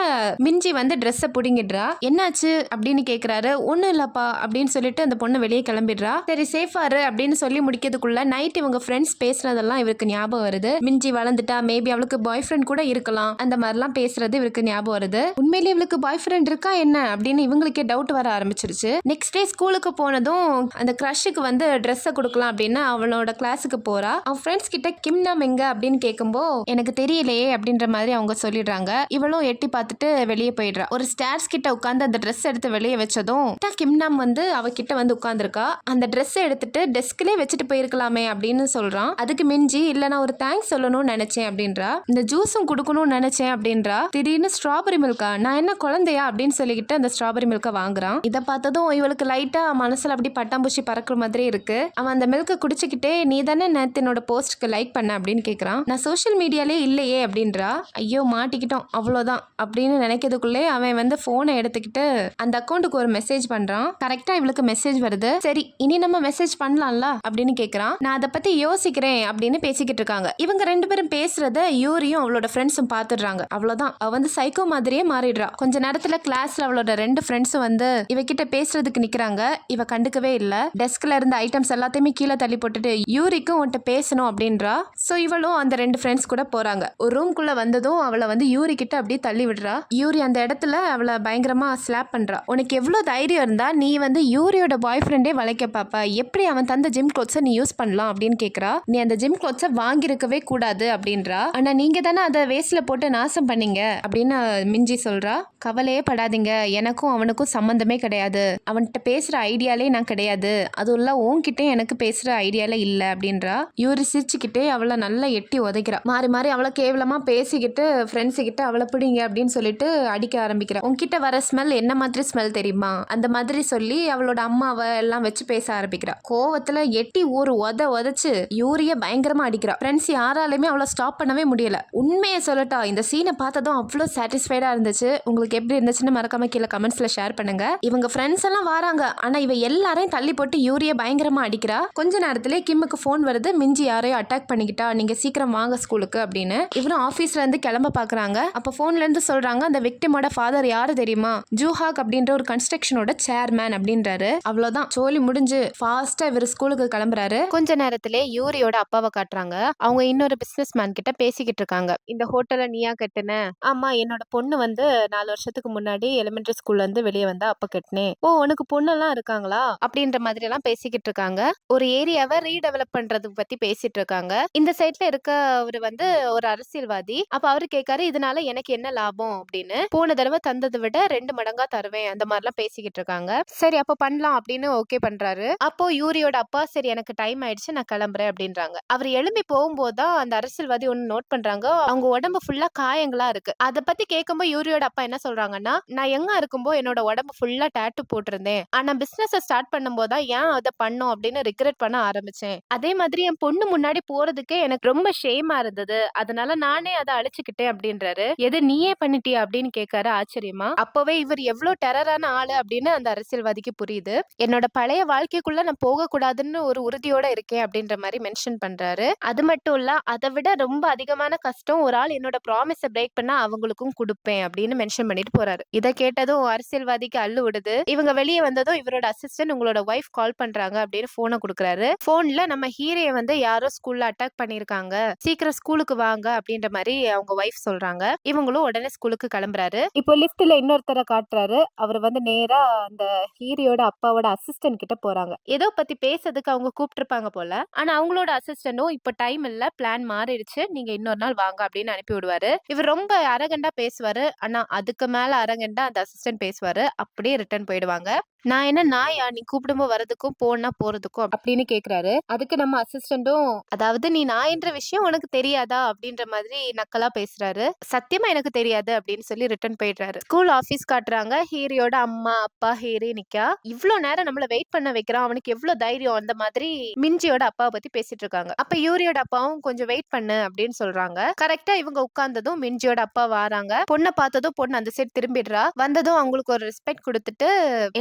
மிஞ்சி வந்து ட்ரெஸ்ஸை பிடிங்கிடுறா. என்னாச்சு அப்படின்னு கேட்குறாரு. ஒன்றும் இல்லப்பா அப்படின்னு சொல்லிட்டு அந்த பொண்ணு வெளியே கிளம்பிடுறா. சரி சேஃபாரு அப்படின்னு சொல்லி முடிக்கிறதுக்குள்ள நைட் இவங்க ஃப்ரெண்ட்ஸ் பேசுறதெல்லாம் இவருக்கு ஞாபகம் வருது. மிஞ்சி வளர்ந்துட்டா, மேபி அவளுக்கு பாய் ஃப்ரெண்ட் கூட இருக்கலாம், அந்த மாதிரிலாம் பேசுறது இவருக்கு ஞாபகம் வருது. உண்மையிலேயே இவளுக்கு பாய் ஃப்ரெண்ட் இருக்கா என்ன அப்படின்னு இவங்களுக்கே டவுட் வர ஆரம்பிச்சிருச்சு. நெக்ஸ்ட் டே ஸ்கூலுக்கு போனதும் அந்த க்ரஷுக்கு வந்து ட்ரெஸ்ஸை கொடுக்கலாம் அப்படின்னு அவளோட கிளாஸுக்கு போறா. அவன் ஃப்ரெண்ட்ஸ் கிட்ட கிம் நாம் எங்க அப்படின்னு கேட்கும்போ எனக்கு தெரியலையே அப்படின்ற மாதிரி அவங்க சொல்லிடுறாங்க. இவளும் எட்டி பார்த்துட்டு வெளியே போயிடுறா. ஒரு ஸ்டேர்ஸ் கிட்ட உட்காந்து அந்த ட்ரெஸ் எடுத்து வெளியே வச்சதும் கிம் நாம் வந்து அவகிட்ட வந்து உட்காந்துருக்கா. அந்த ட்ரெஸ் எடுத்துட்டு டெஸ்க்லயே வச்சுட்டு போயிருக்கலாமே அப்படின்னு சொல்றான். அதுக்கு மிஞ்சி இல்ல நான் ஒரு தேங்க்ஸ் சொல்லணும்னு நினைச்சேன் அப்படின்றா. இந்த ஜூஸும் குடுக்கணும்னு நினைச்சேன் அப்படின்றா. திடீர்னு ஸ்ட்ராபெரி மில்கா, நான் என்ன குழந்தையா அப்படின்னு சொல்லிக்கிட்டு அந்த ஸ்ட்ராபெரி மில்கை வாங்குறான். இதை பார்த்ததும் இவளுக்கு லைட்டா மனசுல அப்படி பட்டாம்பூச்சி பறக்குற மாதிரி இருக்கு. அவன் அந்த மில்கை குடிச்சுக்கிட்டே, நீ தானே நேத்து என்னோட போஸ்ட்க்கு லைக் பண்ண அப்படின்னு கேட்கறான். நான் சோஷியல் மீடியாலே இல்லையே அப்படின்றா. ஐயோ மாட்டிக்கிட்டோம் அவ்வளோதான் அப்படின்னு நினைக்கிறதுக்குள்ளே அவன் வந்து போனை எடுத்துக்கிட்டு அந்த அக்கௌண்ட்டுக்கு ஒரு மெசேஜ் பண்றான். கரெக்டா இவளுக்கு மெசேஜ் வருது. சரி இனி நம்ம மெசேஜ் பண்ணலாம்ல அப்படின்னு கேட்கறான். நான் அதை பத்தி யோசிக்கிறேன் அப்படின்னு பேசிக்கிட்டு இருக்காங்க. இவங்க 2 பேரும் பேசுறத யூரியும் அவளோட ஃப்ரெண்ட்ஸும் பாத்துடுறாங்க. அவ்வளவுதான், அவ வந்து சைக்கோ மாதிரியே மாறிடுறா. கொஞ்ச நேரத்துல கிளாஸ்ல அவளோட 2 ஃப்ரெண்ட்ஸும் வந்து இவகிட்ட பேசுறதுக்கு நிக்கிறாங்க. இவ கண்டுக்கவே இல்ல. டெஸ்க்ல இருந்த ஐட்டம்ஸ் எல்லாத்தையுமே கீழே தள்ளி போட்டுட்டு யூரிக்கும் உன்கிட்ட பேசணும் அப்படின்றா. சோ இவளும் அந்த 2 ஃப்ரெண்ட்ஸ் கூட போறாங்க. ஒரு ரூம்குள்ள வந்ததும் அவளை வந்து யூரி கிட்ட அப்படியே தள்ளி விடுறா. யூரி அந்த இடத்துல அவளை பயங்கரமா ஸ்லாப் பண்றா. உனக்கு எவ்வளவு தைரியம் இருந்தா நீ வந்து யூரியோட பாய் ஃப்ரெண்டே வளைக்க பாப்பா, எப்படி அவன் தந்த ஜிம் க்ளோத்ஸை நீ யூஸ் பண்ணலாம் அப்படின்னு கேட்கறா. நீ அந்த ஜிம் க்ளோத்ஸை வாங்கிருக்கவே கூடாது அப்படின்றா. ஆனா நீங்க தானே அதை வேஸ்ட்ல போட்டு நாசம் பண்ணீங்க அப்படின்னு மிஞ்சி சொல்றா. கவலையே படாதீங்க, எனக்கும் அவனுக்கும் சம்பந்தமே கிடையாது, அவன்கிட்ட பேசுற ஐடியாலே நான் கிடையாது, அதுவும் இல்ல உன்கிட்ட எனக்கு பேசுற ஐடியால இல்ல அப்படின்றா. யூரி சிரிச்சுக்கிட்டே அவளை நல்லா எட்டி உதைக்கிறா. மாறி மாறி அவளை கேவலமா பேசிக்கிட்டு ஃப்ரெண்ட்ஸ் கிட்ட அவளை பிடிங்க அப்படின்னு சொல்லிட்டு அடிக்க ஆரம்பிக்கிறா. உன்கிட்ட வர ஸ்மெல் என்ன மாதிரி ஸ்மெல் தெரியுமா, அந்த மாதிரி சொல்லி அவளோட அம்மாவை எல்லாம் வச்சு பேச ஆரம்பிக்கிறா. கோவத்துல எட்டி ஒரு உதைச்சு யூரிய பயங்கரமா அடிக்கிறா. ஃப்ரெண்ட்ஸ் யாராலுமே அவளை ஸ்டாப் பண்ணவே முடியல. உண்மையை சொல்லட்டா, இந்த சீனை பார்த்ததும் அவ்வளோ சாட்டிஸ்ஃபைடா இருந்துச்சு. உங்களுக்கு எப்படி இருந்துச்சுன்னு மறக்காம கீழே கமெண்ட்ஸ்ல ஷேர் பண்ணுங்க. இவங்க ஃப்ரெண்ட்ஸ் எல்லாம் வராங்க, ஆனா இவ எல்லாரையும் தள்ளி போட்டு யூரியை பயங்கரமா அடிக்கிறா. கொஞ்ச நேரத்திலே கிம்முக்கு ஃபோன் வருது, மிஞ்சி யாரையும் அட்டாக் பண்ணிக்கிட்டா, நீங்க சீக்கிரம் வாங்க ஸ்கூலுக்கு அப்படின்னு. இவரும் ஆபீஸ்ல இருந்து கிளம்ப பாக்குறாங்க. அப்ப போன்ல இருந்து சொல்றாங்க, அந்த விக்டிமோட ஃபாதர் யாரு தெரியுமா, ஜூஹாக் அப்படின்ற ஒரு கன்ஸ்ட்ரக்ஷனோட சேர்மேன் அப்படின்றாரு. அவ்வளவுதான், சோலி முடிஞ்சு ஃபாஸ்டா இவர் ஸ்கூலுக்கு கிளம்புறாரு. கொஞ்ச நேரத்திலே யூரியோட அப்பாவை காட்டுறாங்க. அவங்க இன்னொரு பிசினஸ் மேன் கிட்ட பேசிக்கிட்டு இருக்காங்க. இந்த ஹோட்டலை நீயா கட்டுன? ஆமா, என்னோட பொண்ணு வந்து 4 வருஷத்துக்கு முன்னாடி எலிமெண்டரி ஸ்கூல்ல இருந்து வெளியே வந்தா அப்ப கட்டினேன். ஓ, உனக்கு பொண்ணு எல்லாம் இருக்காங்களா அப்படின்ற மாதிரி எல்லாம் பேசிக்கிட்டு இருக்காங்க. ஒரு ஏரியாவை ரீடெவலப் பண்றதுக்கு பத்தி பேசிட்டு இருக்காங்க. இந்த சைட்ல இருக்க அவரு வந்து ஒரு அரசியல்வாதி. அப்ப அவரு கேட்காரு, இதனால எனக்கு என்ன லாபம் அப்படின்னு. போன தடவை தந்ததை விட 2 மடங்கா தருவேன், அந்த மாதிரி எல்லாம் பேசிக்கிட்டு இருக்காங்க. சரி, அப்ப பண்ணலாம் அப்படின்னு ஓகே பண்றாரு. அப்போ யூரியோட அப்பா, சரி எனக்கு டைம் ஆயிடுச்சு, நான் கிளம்புறேன் அப்படின்றாங்க. அவர் எழும்பி போகும்போதுதான் அந்த அரசியல்வாதி ஒண்ணு நோட் பண்றாங்க, அவங்க உடம்பு ஃபுல்லா காயங்களா இருக்கு. அதை பத்தி கேட்கும்போது யூரியோட அப்பா என்ன சொல்றாங்கன்னா, நான் எங்க இருக்கும்போது என்னோட உடம்பு ஃபுல்லா டாட்டூ போட்டிருந்தேன். ஆனா பிசினஸ் ஸ்டார்ட் பண்ணும்போது ஏன் அதை பண்ணோம் அப்படின்னு ரிக்ரெட் பண்ண ஆரம்பிச்சேன். அதே மாதிரி என் பொண்ணு முன்னாடி போறதுக்கே எனக்கு ரொம்ப ஷேமா இருந்தது, அதனால நானே அதை அழிச்சுக்கிட்டேன் அப்படின்றாரு. எது நீயே பண்ணிட்டியா அப்படின்னு கேட்காரு ஆச்சரியமா. அப்பவே இவர் எவ்வளவு டெரரான ஆளு அப்படின்னு அந்த அரசியல்வாதிக்கு புரியுது. என்னோட பழைய வாழ்க்கைக்குள்ள நான் போக கூடாதுன்னு ஒரு உறுதியோட இருக்கேன் அப்படின்ற மாதிரி மென்ஷன் பண்றாரு. அது மட்டும் இல்ல, அதை விட ரொம்ப அதிகமான கஷ்டம் ஒரு ஆள் என்னோட ப்ராமிஸை பிரேக் பண்ணா அவங்களுக்கும் கொடுப்பேன் அப்படின்னு மென்ஷன் பண்ணிட்டு போறாரு. இதை கேட்டதும் அரசியல்வாதிக்கு அள்ளு விடுது. இவங்க வெளியே வந்ததும் இவரோட அசிஸ்டன்ட், உங்களோட ஒய்ஃப் கால் பண்றாங்க அப்படின்னு போனை கொடுக்குறாரு. போன்ல நம்ம ஹீரோய வந்து யாரோ ஸ்கூல்ல அட்டாக் பண்ணிருக்காங்க, சீக்கிரம் ஸ்கூலுக்கு வாங்க அப்படின்ற மாதிரி அவங்க ஒய்ஃப் சொல்றாங்க. இவங்களும் உடனே ஸ்கூலுக்கு கிளம்புறாரு. இப்போ லிஃப்ட்ல இன்னொருத்தரை காட்டுறாரு. அவர் வந்து நேரா அந்த ஹீரோட அப்பாவோட அசிஸ்டன்ட் கிட்ட போறாங்க. ஏதோ பத்தி பேசுறதுக்கு அவங்க கூப்பிட்டுருப்பாங்க போல. ஆனா அவங்களோட அசிஸ்டன்டும் இப்ப டைம் இல்ல, பிளான் மாறிடுச்சு, நீங்க இன்னொரு நாள் வாங்க அப்படின்னு அனுப்பி விடுவாரு. இவர் ரொம்ப அரகண்டா பேசுவாரு. ஆனா அதுக்கு மேல அரகண்டா அந்த அசிஸ்டன்ட் பேசுவாரு. அப்படியே ரிட்டர்ன் போயிடுவாங்க. நான் என்ன நாயா, நீ கூப்பிடும்போது வரதுக்கும் போனா போறதுக்கும் அப்படின்னு கேக்குறாரு. அதுக்கு நம்ம அசிஸ்டன்டும், அதாவது நீ நாயின்ற விஷயம் உனக்கு தெரியாதா அப்படின்ற மாதிரி நக்கலா பேசுறாரு. சத்தியமா எனக்கு தெரியாது அப்படின்னு சொல்லி ரிட்டர்ன் போயிடுறாரு. ஸ்கூல் ஆபீஸ் காட்டுறாங்க. ஹீரியோட அம்மா அப்பா ஹீரி நிக்கா. இவ்வளவு நேரம் நம்மள வெயிட் பண்ண வைக்கிறான், அவனுக்கு எவ்வளவு தைரியம், அந்த மாதிரி மிஞ்சியோட அப்பாவை பத்தி பேசிட்டு இருக்காங்க. அப்ப யூரியோட அப்பாவும் கொஞ்சம் வெயிட் பண்ணு அப்படின்னு சொல்றாங்க. கரெக்டா இவங்க உட்கார்ந்ததும் மிஞ்சியோட அப்பா வராங்க. பொண்ணை பார்த்ததும் பொண்ணு அந்த சைடு திரும்பிடுறா. வந்ததும் அவங்களுக்கு ஒரு ரெஸ்பெக்ட் கொடுத்துட்டு,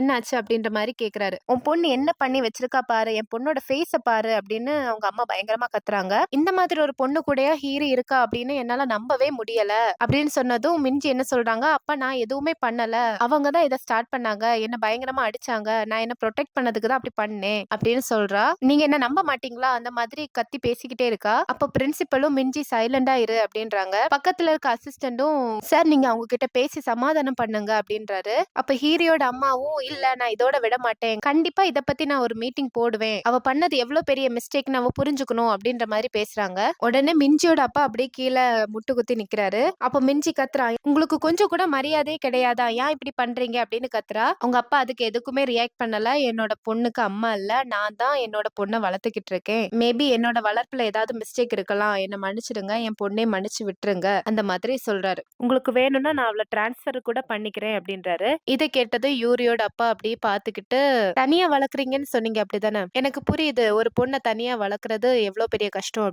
என்னாச்சு அப்படின்ற மாதிரி கேக்குறாரு. உன் பொண்ணு என்ன பண்ணி வச்சிருக்கா பாரு, என் பொண்ணோட ஃபேஸ பாரு அப்படின்னு அவங்க அம்மா பயங்கரமா கத்துறாங்க. இந்த மாதிரி ஒரு பொண்ணு கூடயா ஹீரோ இருக்கா அப்படின்னு என்னால நம்பவே முடியல அப்படின்னு சொன்னதும் மிஞ்சி என்ன சொல்றாங்க, அப்பா நான் எதுவுமே பண்ணல, அவங்க தான் இதை ஸ்டார்ட் பண்ணாங்க, என்ன பயங்கரமா அடிச்சாங்க, நான் என்ன ப்ரொடெக்ட் பண்ணதுக்கு தான் அப்படி பண்ணேன் அப்படின்னு சொல்றா. நீங்க என்ன நம்ப மாட்டீங்களா, அந்த மாதிரி கத்தி பேசிக்கிட்டே இருக்கா. அப்ப பிரின்சிபலும் மிஞ்சி சைலண்டா இரு அப்படின்றாங்க. பக்கத்துல இருக்க அசிஸ்டன்டும், சார் நீங்க அவங்க கிட்ட பேசி சமாதானம் பண்ணுங்க அப்படின்றாரு. அப்ப ஹீரோட அம்மாவும், இல்ல நான் இதோட விட மாட்டேன், கண்டிப்பா இத பத்தி நான் ஒரு மீட்டிங் போடுவேன், அவ பண்ணது எவ்வளவு பெரிய மிஸ்டேக் அவ புரிஞ்சுக்கணும் அப்படின்ற மாதிரி பேசுறாங்க. உடனே மிஞ்சியோட அப்பா அப்படியே கீழே முட்டு குத்தி நிக்கிறாரு. அப்ப மிஞ்சி கத்துறா, உங்களுக்கு கொஞ்சம் கூட மரியாதையே கிடையாதா, ஏன் இப்படி பண்றீங்க அப்படின்னு கத்துறா. அவங்க அப்பா அதுக்கு எதுக்குமே ரியாக்ட் பண்ணல. என்னோட பொண்ணுக்கு அம்மா இல்ல, நான் தான் என்னோட பொண்ணை வளர்த்துக்கிட்டு இருக்கேன், மேபி என்னோட வளர்ப்புல ஏதாவது மிஸ்டேக் இருக்கலாம், என்ன மன்னிச்சிடுங்க, என் பொண்ணை மன்னிச்சு விட்டுருங்க அந்த மாதிரி சொல்றாரு. உங்களுக்கு வேணும்னா நான் அவளை டிரான்ஸ்பர் கூட பண்ணிக்கிறேன் அப்படின்றாரு. இதை கேட்டது யூரியோட அப்பா அப்படியே பாத்துக்கிட்டு, தனியா வளர்க்குறீங்கன்னு சொன்னீங்க அப்படிதானே, எனக்கு புரியுது ஒரு பொண்ணை தனியா வளர்க்கறது எவ்வளவு பெரிய கஷ்டம்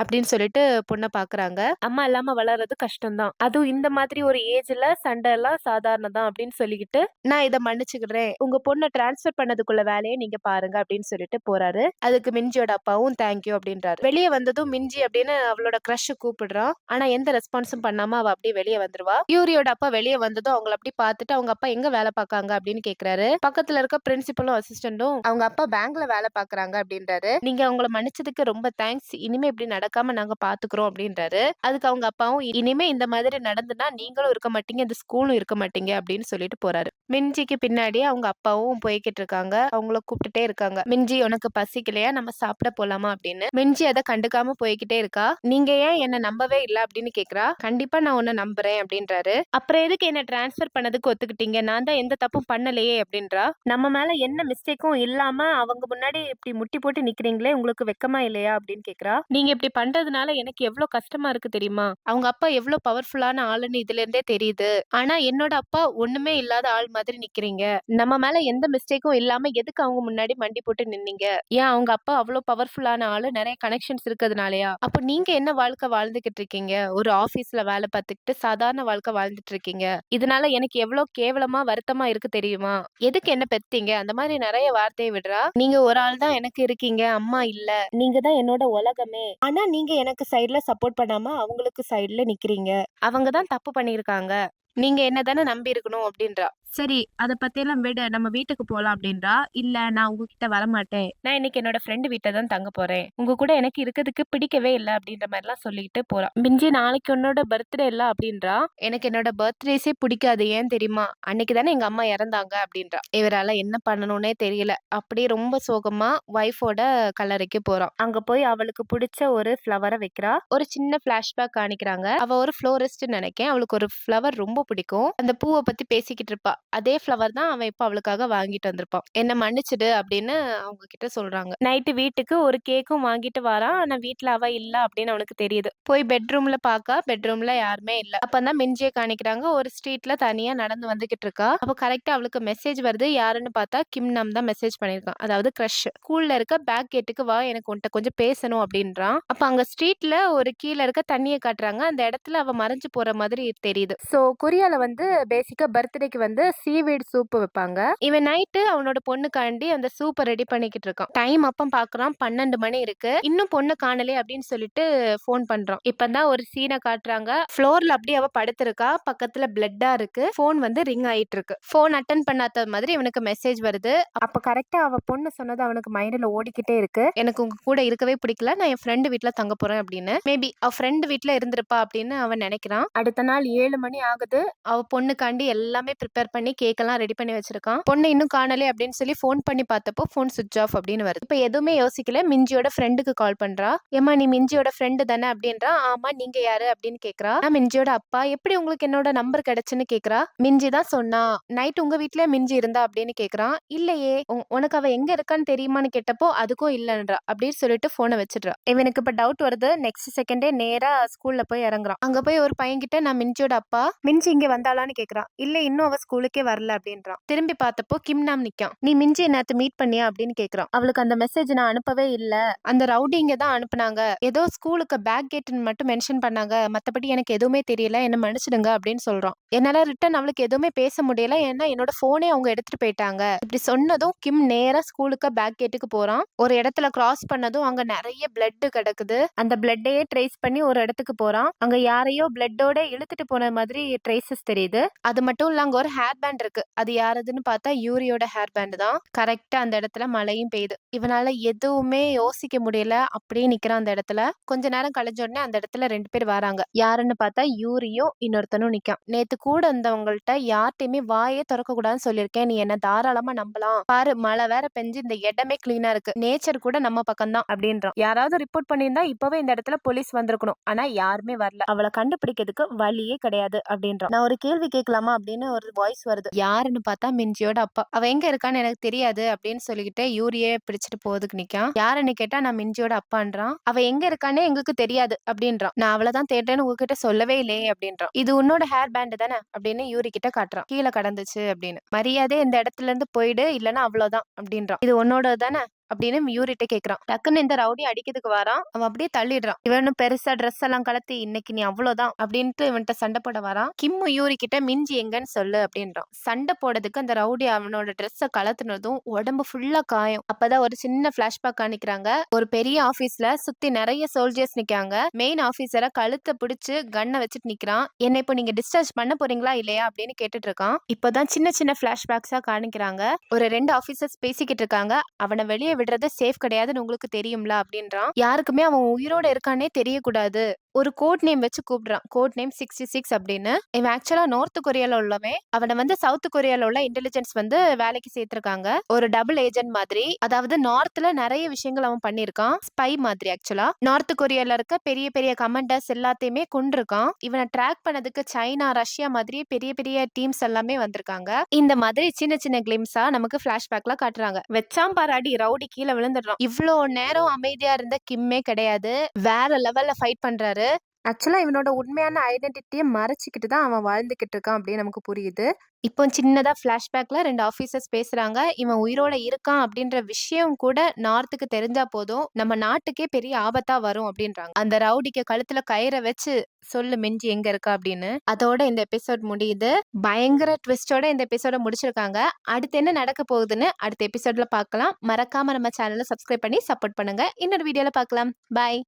அப்படின்னு சொல்லிட்டு பொண்ணை பாக்குறாங்க. அம்மா இல்லாம வளர்றது கஷ்டம் தான், அதுவும் இந்த மாதிரி ஒரு ஏஜ்ல சண்டை எல்லாம் சாதாரணம் தான் அப்படின்னு சொல்லிக்கிட்டு, நான் இதை மன்னிச்சுக்கிறேன், உங்க பொண்ணை டிரான்ஸ்பர் பண்ணதுக்குள்ள வேலையை நீங்க பாருங்க அப்படின்னு சொல்லிட்டு போறாரு. அதுக்கு மிஞ்சியோட அப்பாவும் தேங்க்யூ அப்படின்றாரு. வெளியே வந்ததும் மிஞ்சி அப்படின்னு அவளோட கிரஷ் கூப்பிடுறான். ஆனா எந்த ரெஸ்பான்ஸும் பண்ணாம அவ அப்படியே வெளியே வந்துருவா. யூரியோட அப்பா வெளியே வந்ததும் அவங்கள அப்படி பார்த்துட்டு, அவங்க அப்பா எங்க வேலை பார்க்காங்க அப்படின்னு கேக்குறாரு. பக்கத்துல இருக்க பிரின்சிபலும் அசிஸ்டன்டும், அவங்க அப்பா பேங்க்ல வேலை பாக்குறாங்க அப்படின்றாரு. நீங்க அவங்கள மன்னிச்சதுக்கு ரொம்ப தேங்க்ஸ், இனிமே இப்படி நடக்காம நாங்க பாத்துக்கிறோம் அப்படின்றாரு. அதுக்கு அவங்க அப்பாவும், இனிமே இந்த மாதிரி நடந்துனா நீங்களும் இருக்க மாட்டீங்க, இந்த ஸ்கூலும் இருக்க மாட்டீங்க அப்படின்னு சொல்லிட்டு போறாரு. மிஞ்சிக்கு பின்னாடி அவங்க அப்பாவும் போய்கிட்டு இருக்காங்க. அவங்கள கூப்பிட்டுட்டே இருக்காங்க. மிஞ்சி உனக்கு பசிக்கலையா, நம்ம சாப்பிட போலாமா அப்படின்னு. மிஞ்சி அதை கண்டுக்காம போய்கிட்டே இருக்கா. நீங்க ஏன் என்ன நம்பவே இல்ல அப்படின்னு கேக்குறா. கண்டிப்பா நான் உன்னை நம்புறேன் அப்படின்றாரு. அப்புறம் எதுக்கு என்ன டிரான்ஸ்பர் பண்ணதுக்கு ஒத்துக்கிட்டீங்க, நான் தான் எந்த தப்பும் பண்ணலையே அப்படின்றாரு. அப்படின்றா. நம்ம மேல எந்த மிஸ்டேக்கும் இல்லாம அவங்க முன்னாடி இப்படி முட்டி போட்டு நிக்கிறீங்களே, உங்களுக்கு வெட்கமா இல்லையா? அப்படின்னு கேட்கிறா. நீங்க இப்படி பண்றதுனால எனக்கு எவ்ளோ கஷ்டமா இருக்கு தெரியுமா? அவங்க அப்பா எவ்ளோ பவர்ஃபுல்லான ஆளுன்னு இதுல இருந்தே தெரியுது. ஆனா என்னோட அப்பா ஒண்ணுமே இல்லாத ஆள் மாதிரி நிக்கிறீங்க. நம்ம மேல எந்த மிஸ்டேக்கும் இல்லாம எதுக்கு அவங்க முன்னாடி மண்டி போட்டு நின்னீங்க? ஏன் அவங்க அப்பா அவ்ளோ பவர்ஃபுல்லான ஆளு, நெறைய கனெக்ஷன்ஸ் இருக்கிறதுனாலயா? அப்ப நீங்க என்ன வாழ்க்கை வாழ்ந்துகிட்டு இருக்கீங்க? ஒரு ஆபீஸ்ல வேலை பார்த்துக்கிட்டு சாதாரண வாழ்க்கை வாழ்ந்துட்டு இருக்கீங்க. இதனால எனக்கு எவ்ளோ கேவலமா, வருத்தமா இருக்கு தெரியுமா? எதுக்கு என்ன பெத்தீங்க? அந்த மாதிரி நெறைய வார்த்தைய விடுறா. நீங்க ஒரு ஆள் தான் எனக்கு இருக்கீங்க, அம்மா இல்ல. நீங்க தான் என்னோட உலகமே. ஆனா நீங்க எனக்கு சைடுல சப்போர்ட் பண்ணாம அவங்களுக்கு சைடுல நிக்கிறீங்க. அவங்க தான் தப்பு பண்ணியிருக்காங்க. நீங்க என்ன தானே நம்பி இருக்கணும் அப்படின்றா. சரி, அத பத்தியெல்லாம் விடு. நம்ம வீட்டுக்கு போலாம் அப்படின்றா. இல்ல, நான் உங்ககிட்ட வரமாட்டேன். நான் இன்னைக்கு என்னோட ஃப்ரெண்ட் வீட்ல தான் தங்க போறேன். உங்க கூட எனக்கு இருக்கறதுக்கு பிடிக்கவே இல்ல அப்படின்ற மாரிலாம் சொல்லிட்டு போறா. மிஞ்சி நாளைக்கு உன்னோட பர்த்டே இல்ல அப்படின்றா. எனக்கு என்னோட பர்த்டேஸே பிடிக்காது. ஏன் தெரியுமா? அன்னைக்கு தானே எங்க அம்மா இறந்தாங்க அப்படின்றா. இவரால என்ன பண்ணணும்னே தெரியல. அப்படியே ரொம்ப சோகமா வைஃபோட கல்லறைக்கு போறா. அங்க போய் அவளுக்கு பிடிச்ச ஒரு ஃப்ளவர வைக்கிறா. ஒரு சின்ன ஃபிளாஷ்பேக் காணிக்கிறாங்க. அவ ஒரு ஃப்ளோரிஸ்ட்னு நினைக்கிறேன். அவளுக்கு ஒரு ஃப்ளவர் ரொம்ப பிடிக்கும். அந்த பூவ பத்தி பேசிக்கிட்டு இருப்பா. அதே ஃப்ளவர் தான் அவன் இப்ப அவளுக்காக வாங்கிட்டு வந்திருப்பான். என்ன மன்னிச்சிடு அப்படின்னு அவங்க கிட்ட சொல்றாங்க. நைட்டு வீட்டுக்கு ஒரு கேக்கும் வாங்கிட்டு வாரான். ஆனா வீட்ல அவ இல்ல அப்படின்னு அவனுக்கு தெரியுது. போய் பெட்ரூம்ல பாக்கா, பெட்ரூம்ல யாருமே இல்ல. அப்பதான் மிஞ்சிய காணிக்கிறாங்க. ஒரு ஸ்ட்ரீட்ல தனியா நடந்து வந்துகிட்டு இருக்கா. அப்ப கரெக்டா அவளுக்கு மெசேஜ் வருது. யாருன்னு பார்த்தா கிம் நாம் தான் மெசேஜ் பண்ணிருக்கான். அதாவது கிரஷ். ஸ்கூல்ல இருக்க பேக் கேட்டுக்கு வா, எனக்கு உன்கிட்ட கொஞ்சம் பேசணும் அப்படின்றான். அப்ப அங்க ஸ்ட்ரீட்ல ஒரு கீழ இருக்க தண்ணிய காட்டுறாங்க. அந்த இடத்துல அவ மறைஞ்சு போற மாதிரி தெரியுது. சோ கொரியால வந்து பேசிக்கா பர்த்டேக்கு வந்து சீவீட் சூப் வைப்பாங்க. இவன் நைட்டு அவனோட பொண்ணுக்காண்டி அந்த சூப்பை ரெடி பண்ணிக்கிட்டு இருக்கான். டைம் அப்பம் பாக்குறான், 12 மணி இருக்கு. இன்னும் பொண்ணு காணலே அப்படின்னு சொல்லிட்டு போன் பண்றான். இப்பதான் ஒரு சீனை காட்டுறாங்க. ஃப்ளோர்ல அப்படியே அவ படுத்திருக்கா. பக்கத்துல பிளட்டா இருக்கு. போன் வந்து ரிங் ஆயிட்டு இருக்கு. போன் அட்டன் பண்ணாத மாதிரி இவனுக்கு மெசேஜ் வருது. அப்ப கரெக்டா அவ பொண்ணு சொன்னது அவனுக்கு மைண்ட்ல ஓடிக்கிட்டே இருக்கு. எனக்கு உங்க கூட இருக்கவே பிடிக்கல, நான் என் ஃப்ரெண்டு வீட்ல தங்க போறேன் அப்படின்னு. மேபி அவ ஃப்ரெண்டு வீட்ல இருந்திருப்பா அப்படின்னு அவன் நினைக்கிறான். அடுத்த நாள் 7 மணி ஆகுது. அவ பொண்ணுக்காண்டி எல்லாமே ப்ரிப்பேர் பண்ணி கேக் எல்லாம் ரெடி பண்ணி வச்சிருக்கான். பொண்ணு இன்னும் காணலே அப்படின்னு சொல்லி ஃபோன் பண்ணி பார்த்தப்போ ஃபோன் சுவிட்ச் ஆஃப் அப்படின்னு வருது. இப்ப எதுவுமே யோசிக்கல, மிஞ்சியோட ஃப்ரெண்டுக்கு கால் பண்றா. ஏமா நீ மிஞ்சியோட ஃப்ரெண்டு தானே அப்படின்றா. ஆமா, நீங்க யாரு அப்படின்னு கேக்குறா. நான் மிஞ்சியோட அப்பா. எப்படி உங்களுக்கு என்னோட நம்பர் கிடைச்சுன்னு கேக்குறா. மிஞ்சி தான் சொன்னா. நைட் உங்க வீட்ல மிஞ்சி இருந்தா அப்படின்னு கேக்குறான். இல்லையே, உனக்கு அவ எங்க இருக்கான்னு தெரியுமான்னு கேட்டப்போ அதுக்கும் இல்லன்றா. அப்படின்னு சொல்லிட்டு போனை வச்சிடுறா. இவனுக்கு இப்ப டவுட் வருது. நெக்ஸ்ட் செகண்டே நேரா ஸ்கூல்ல போய் இறங்குறான். அங்க போய் ஒரு பையன்கிட்ட நான் மிஞ்சியோட அப்பா, மிஞ்சி இங்க வந்தாளான்னு கேக்குறான். இல்ல, இன்னும் அவ ஸ்கூலுக்கே வரல அப்படின்றான். திரும்பி பார்த்தப்போ கிம் நாம் நிக்கான். நீ மிஞ்சி நேத்து மீட் பண்ணியா அப்படின்னு கேக்குறான். அவளுக்கு அந்த மெசேஜ் நான் அனுப்பவே இல்ல, அந்த ரவுடிங்க தான் அனுப்புனாங்க. ஏதோ ஸ்கூலுக்கு பேக் கேட்னு மட்டும் மென்ஷன் பண்ணாங்க, மத்தபடி எனக்கு எதுவுமே தெரியல, என்ன மன்னிச்சிடுங்க அப்படின்னு சொல்றான். என்னால ரிட்டன் அவளுக்கு எதுவுமே பேச முடியல, ஏன்னா என்னோட போனே அவங்க எடுத்துட்டு போயிட்டாங்க. இப்படி சொன்னதும் கிம் நேரா ஸ்கூலுக்கு பேக் கேட்டுக்கு போறான். ஒரு இடத்துல கிராஸ் பண்ணதும் அங்க நிறைய பிளட் கிடக்குது. அந்த பிளட்டையே ட்ரேஸ் பண்ணி ஒரு இடத்துக்கு போறான். அங்க யாரையோ பிளட்டோட இழுத்துட்டு போன மாதிரி ட்ரேசஸ் தெரியுது. அது மட்டும் இல்ல, அங்க ஒரு ஹேர் பேண்ட் இருக்கு. அது யாருதுன்னு பார்த்தா யூரியோட ஹேர் பேண்ட் தான். கரெக்டா அந்த இடத்துல மழையும் பெய்யுது. இவனால எதுவுமே யோசிக்க முடியல. அப்படியே நிக்கிறான் அந்த இடத்துல. கொஞ்ச நேரம் கழிஞ்ச உடனே அந்த இடத்துல 2 பேர் வராங்க. யாருன்னு பார்த்தா யூரியும் இன்னொருத்தனும் நிக்கான். நேத்து கூட இருந்தவங்கள்ட்ட யார்ட்டையுமே வாயே திறக்க கூடாதுன்னு சொல்லியிருக்கேன், நீ என்ன தாராளமா நம்பலாம். பாரு, மழை வேற பெஞ்சு இந்த இடமே கிளீனா இருக்கு. நேச்சர் கூட நம்ம பக்கம் தான் அப்படின்றான். யாராவது ரிப்போர்ட் பண்ணியிருந்தா இப்பவே இந்த இடத்துல போலீஸ் வந்திருக்கணும். ஆனா யாருமே வரல. அவளை கண்டுபிடிக்கிறதுக்கு வழியே கிடையாது அப்படின்றான். நான் ஒரு கேள்வி கேட்கலாமா அப்படின்னு ஒரு வாய்ஸ் வருது. யாருன்னு பார்த்தா மிஞ்சியோட அப்பா. அவ எங்க இருக்கான்னு எனக்கு தெரியாது அப்படின்னு சொல்லிக்கிட்டு யூரியே பிடிச்சிட்டு போறதுக்கு நிக்கான். யாருன்னு கேட்டா நான் மிஞ்சியோட அப்பான்றான். அவ எங்க இருக்கானே எங்களுக்கு தெரியாது அப்படின்றான். நான் அவளதான் தேட்டேன்னு உங்ககிட்ட சொல்லவே இல்லையே அப்படின்றான். இது உன்னோட ஹேர் பேண்ட் தானே அப்படின்னு யூரி கிட்ட காட்டுறான். கீழே கடந்துச்சு அப்படின்னு. மரியாதை இந்த இடத்துல இருந்து போயிடு, இல்லன்னா அவ்வளவுதான் அப்படின்றான். இது உன்னோட தானே அப்படின்னு யூரிட்ட கேக்குறான். டக்குன்னு இந்த ரவுடி அடிக்கிறதுக்கு வரான். அவன் அப்படியே தள்ளிடுறான். இவனும் பெருசா ட்ரெஸ் எல்லாம் கலத்தி இன்னைக்கு நீ அவ்வளவுதான் அப்படின்ட்டு இவன்ட்ட சண்டை போட வரான். கிம்மு யூரி கிட்ட மிஞ்சி எங்கன்னு சொல்லு அப்படின்றான். சண்டை போடுறதுக்கு அந்த ரவுடி அவனோட ட்ரெஸ்ஸ கலத்துனதும் உடம்பு ஃபுல்லா காயம். அப்பதான் ஒரு சின்ன பிளாஷ்பேக் காணிக்கிறாங்க. ஒரு பெரிய ஆபீஸ்ல சுத்தி நிறைய சோல்ஜர்ஸ் நிக்காங்க. மெயின் ஆபீசரை கழுத்தை பிடிச்சு கண்ணை வச்சுட்டு நிக்கிறான். என்ன இப்போ நீங்க டிஸ்சார்ஜ் பண்ண போறீங்களா இல்லையா அப்படின்னு கேட்டுட்டு இருக்கான். இப்பதான் சின்ன சின்ன பிளாஷ்பேக்ஸா காணிக்கிறாங்க. ஒரு 2 ஆபீசர்ஸ் பேசிக்கிட்டு இருக்காங்க. அவனை வெளியே விடுறது சேஃப் கிடையாதுன்னு உங்களுக்கு தெரியும்ல அப்படின்றான். யாருக்குமே அவன் உயிரோட இருக்கானே தெரியக்கூடாது. ஒரு கோட் நேம் வச்சு கூப்பிடுறான். கோட் நேம் 66 அப்படின்னு. இவன் ஆக்சுவலா நார்த் கொரியால உள்ளவன். அவன வந்து சவுத் கொரியால உள்ள இன்டெலிஜென்ஸ் வந்து வேலைக்கு சேர்த்திருக்காங்க. ஒரு டபுள் ஏஜென்ட் மாதிரி. அதாவது நார்த்ல நெறைய விஷயங்கள் அவன் பண்ணியிருக்கான். ஸ்பை மாதிரி ஆக்சுவலா. நார்த் கொரியால இருக்க பெரிய பெரிய கமாண்டர்ஸ் எல்லாத்தையுமே கொன்றுக்கான். இவனை ட்ராக் பண்ணதுக்கு சைனா, ரஷ்யா மாதிரி பெரிய பெரிய டீம்ஸ் எல்லாமே வந்திருக்காங்க. இந்த மாதிரி சின்ன சின்ன கிளிம்ஸா நமக்கு பிளாஷ்பேக்ல காட்டுறாங்க. வெச்சாம் பாராடி ரவுடி கீழே விழுந்துடுறான். இவ்ளோ நேரம் அமைதியா இருந்த கிம்மே கிடையாது. வேற லெவல்ல ஃபைட் பண்றாரு. ஆக்சுவலா இவனோட உண்மையான ஐடென்டிட்டிய மறைச்சுக்கிட்டு தான் அவன் வாழ்ந்துகிட்டு இருக்கான் அப்படின்னு நமக்கு புரியுது. இப்போ சின்னதா ஃபிளாஷ்பேக்ல 2 ஆபீசர்ஸ் பேசுறாங்க. இவன் உயிரோட இருக்கான் அப்படின்ற விஷயம் கூட நார்த்துக்கு தெரிஞ்சா போதும், நம்ம நாட்டுக்கே பெரிய ஆபத்தா வரும் அப்படின்றாங்க. அந்த ரவுடிக்கு கழுத்துல கயிற வச்சு சொல்லு மெஞ்சி எங்க இருக்கா அப்படின்னு. அதோட இந்த எபிசோட் முடியுது. பயங்கர ட்விஸ்டோட இந்த எபிசோட முடிச்சிருக்காங்க. அடுத்து என்ன நடக்க போகுதுன்னு அடுத்த எபிசோட்ல பார்க்கலாம். மறக்காம நம்ம சேனலை சப்ஸ்கிரைப் பண்ணி சப்போர்ட் பண்ணுங்க. இன்னொரு வீடியோல பார்க்கலாம். பாய்.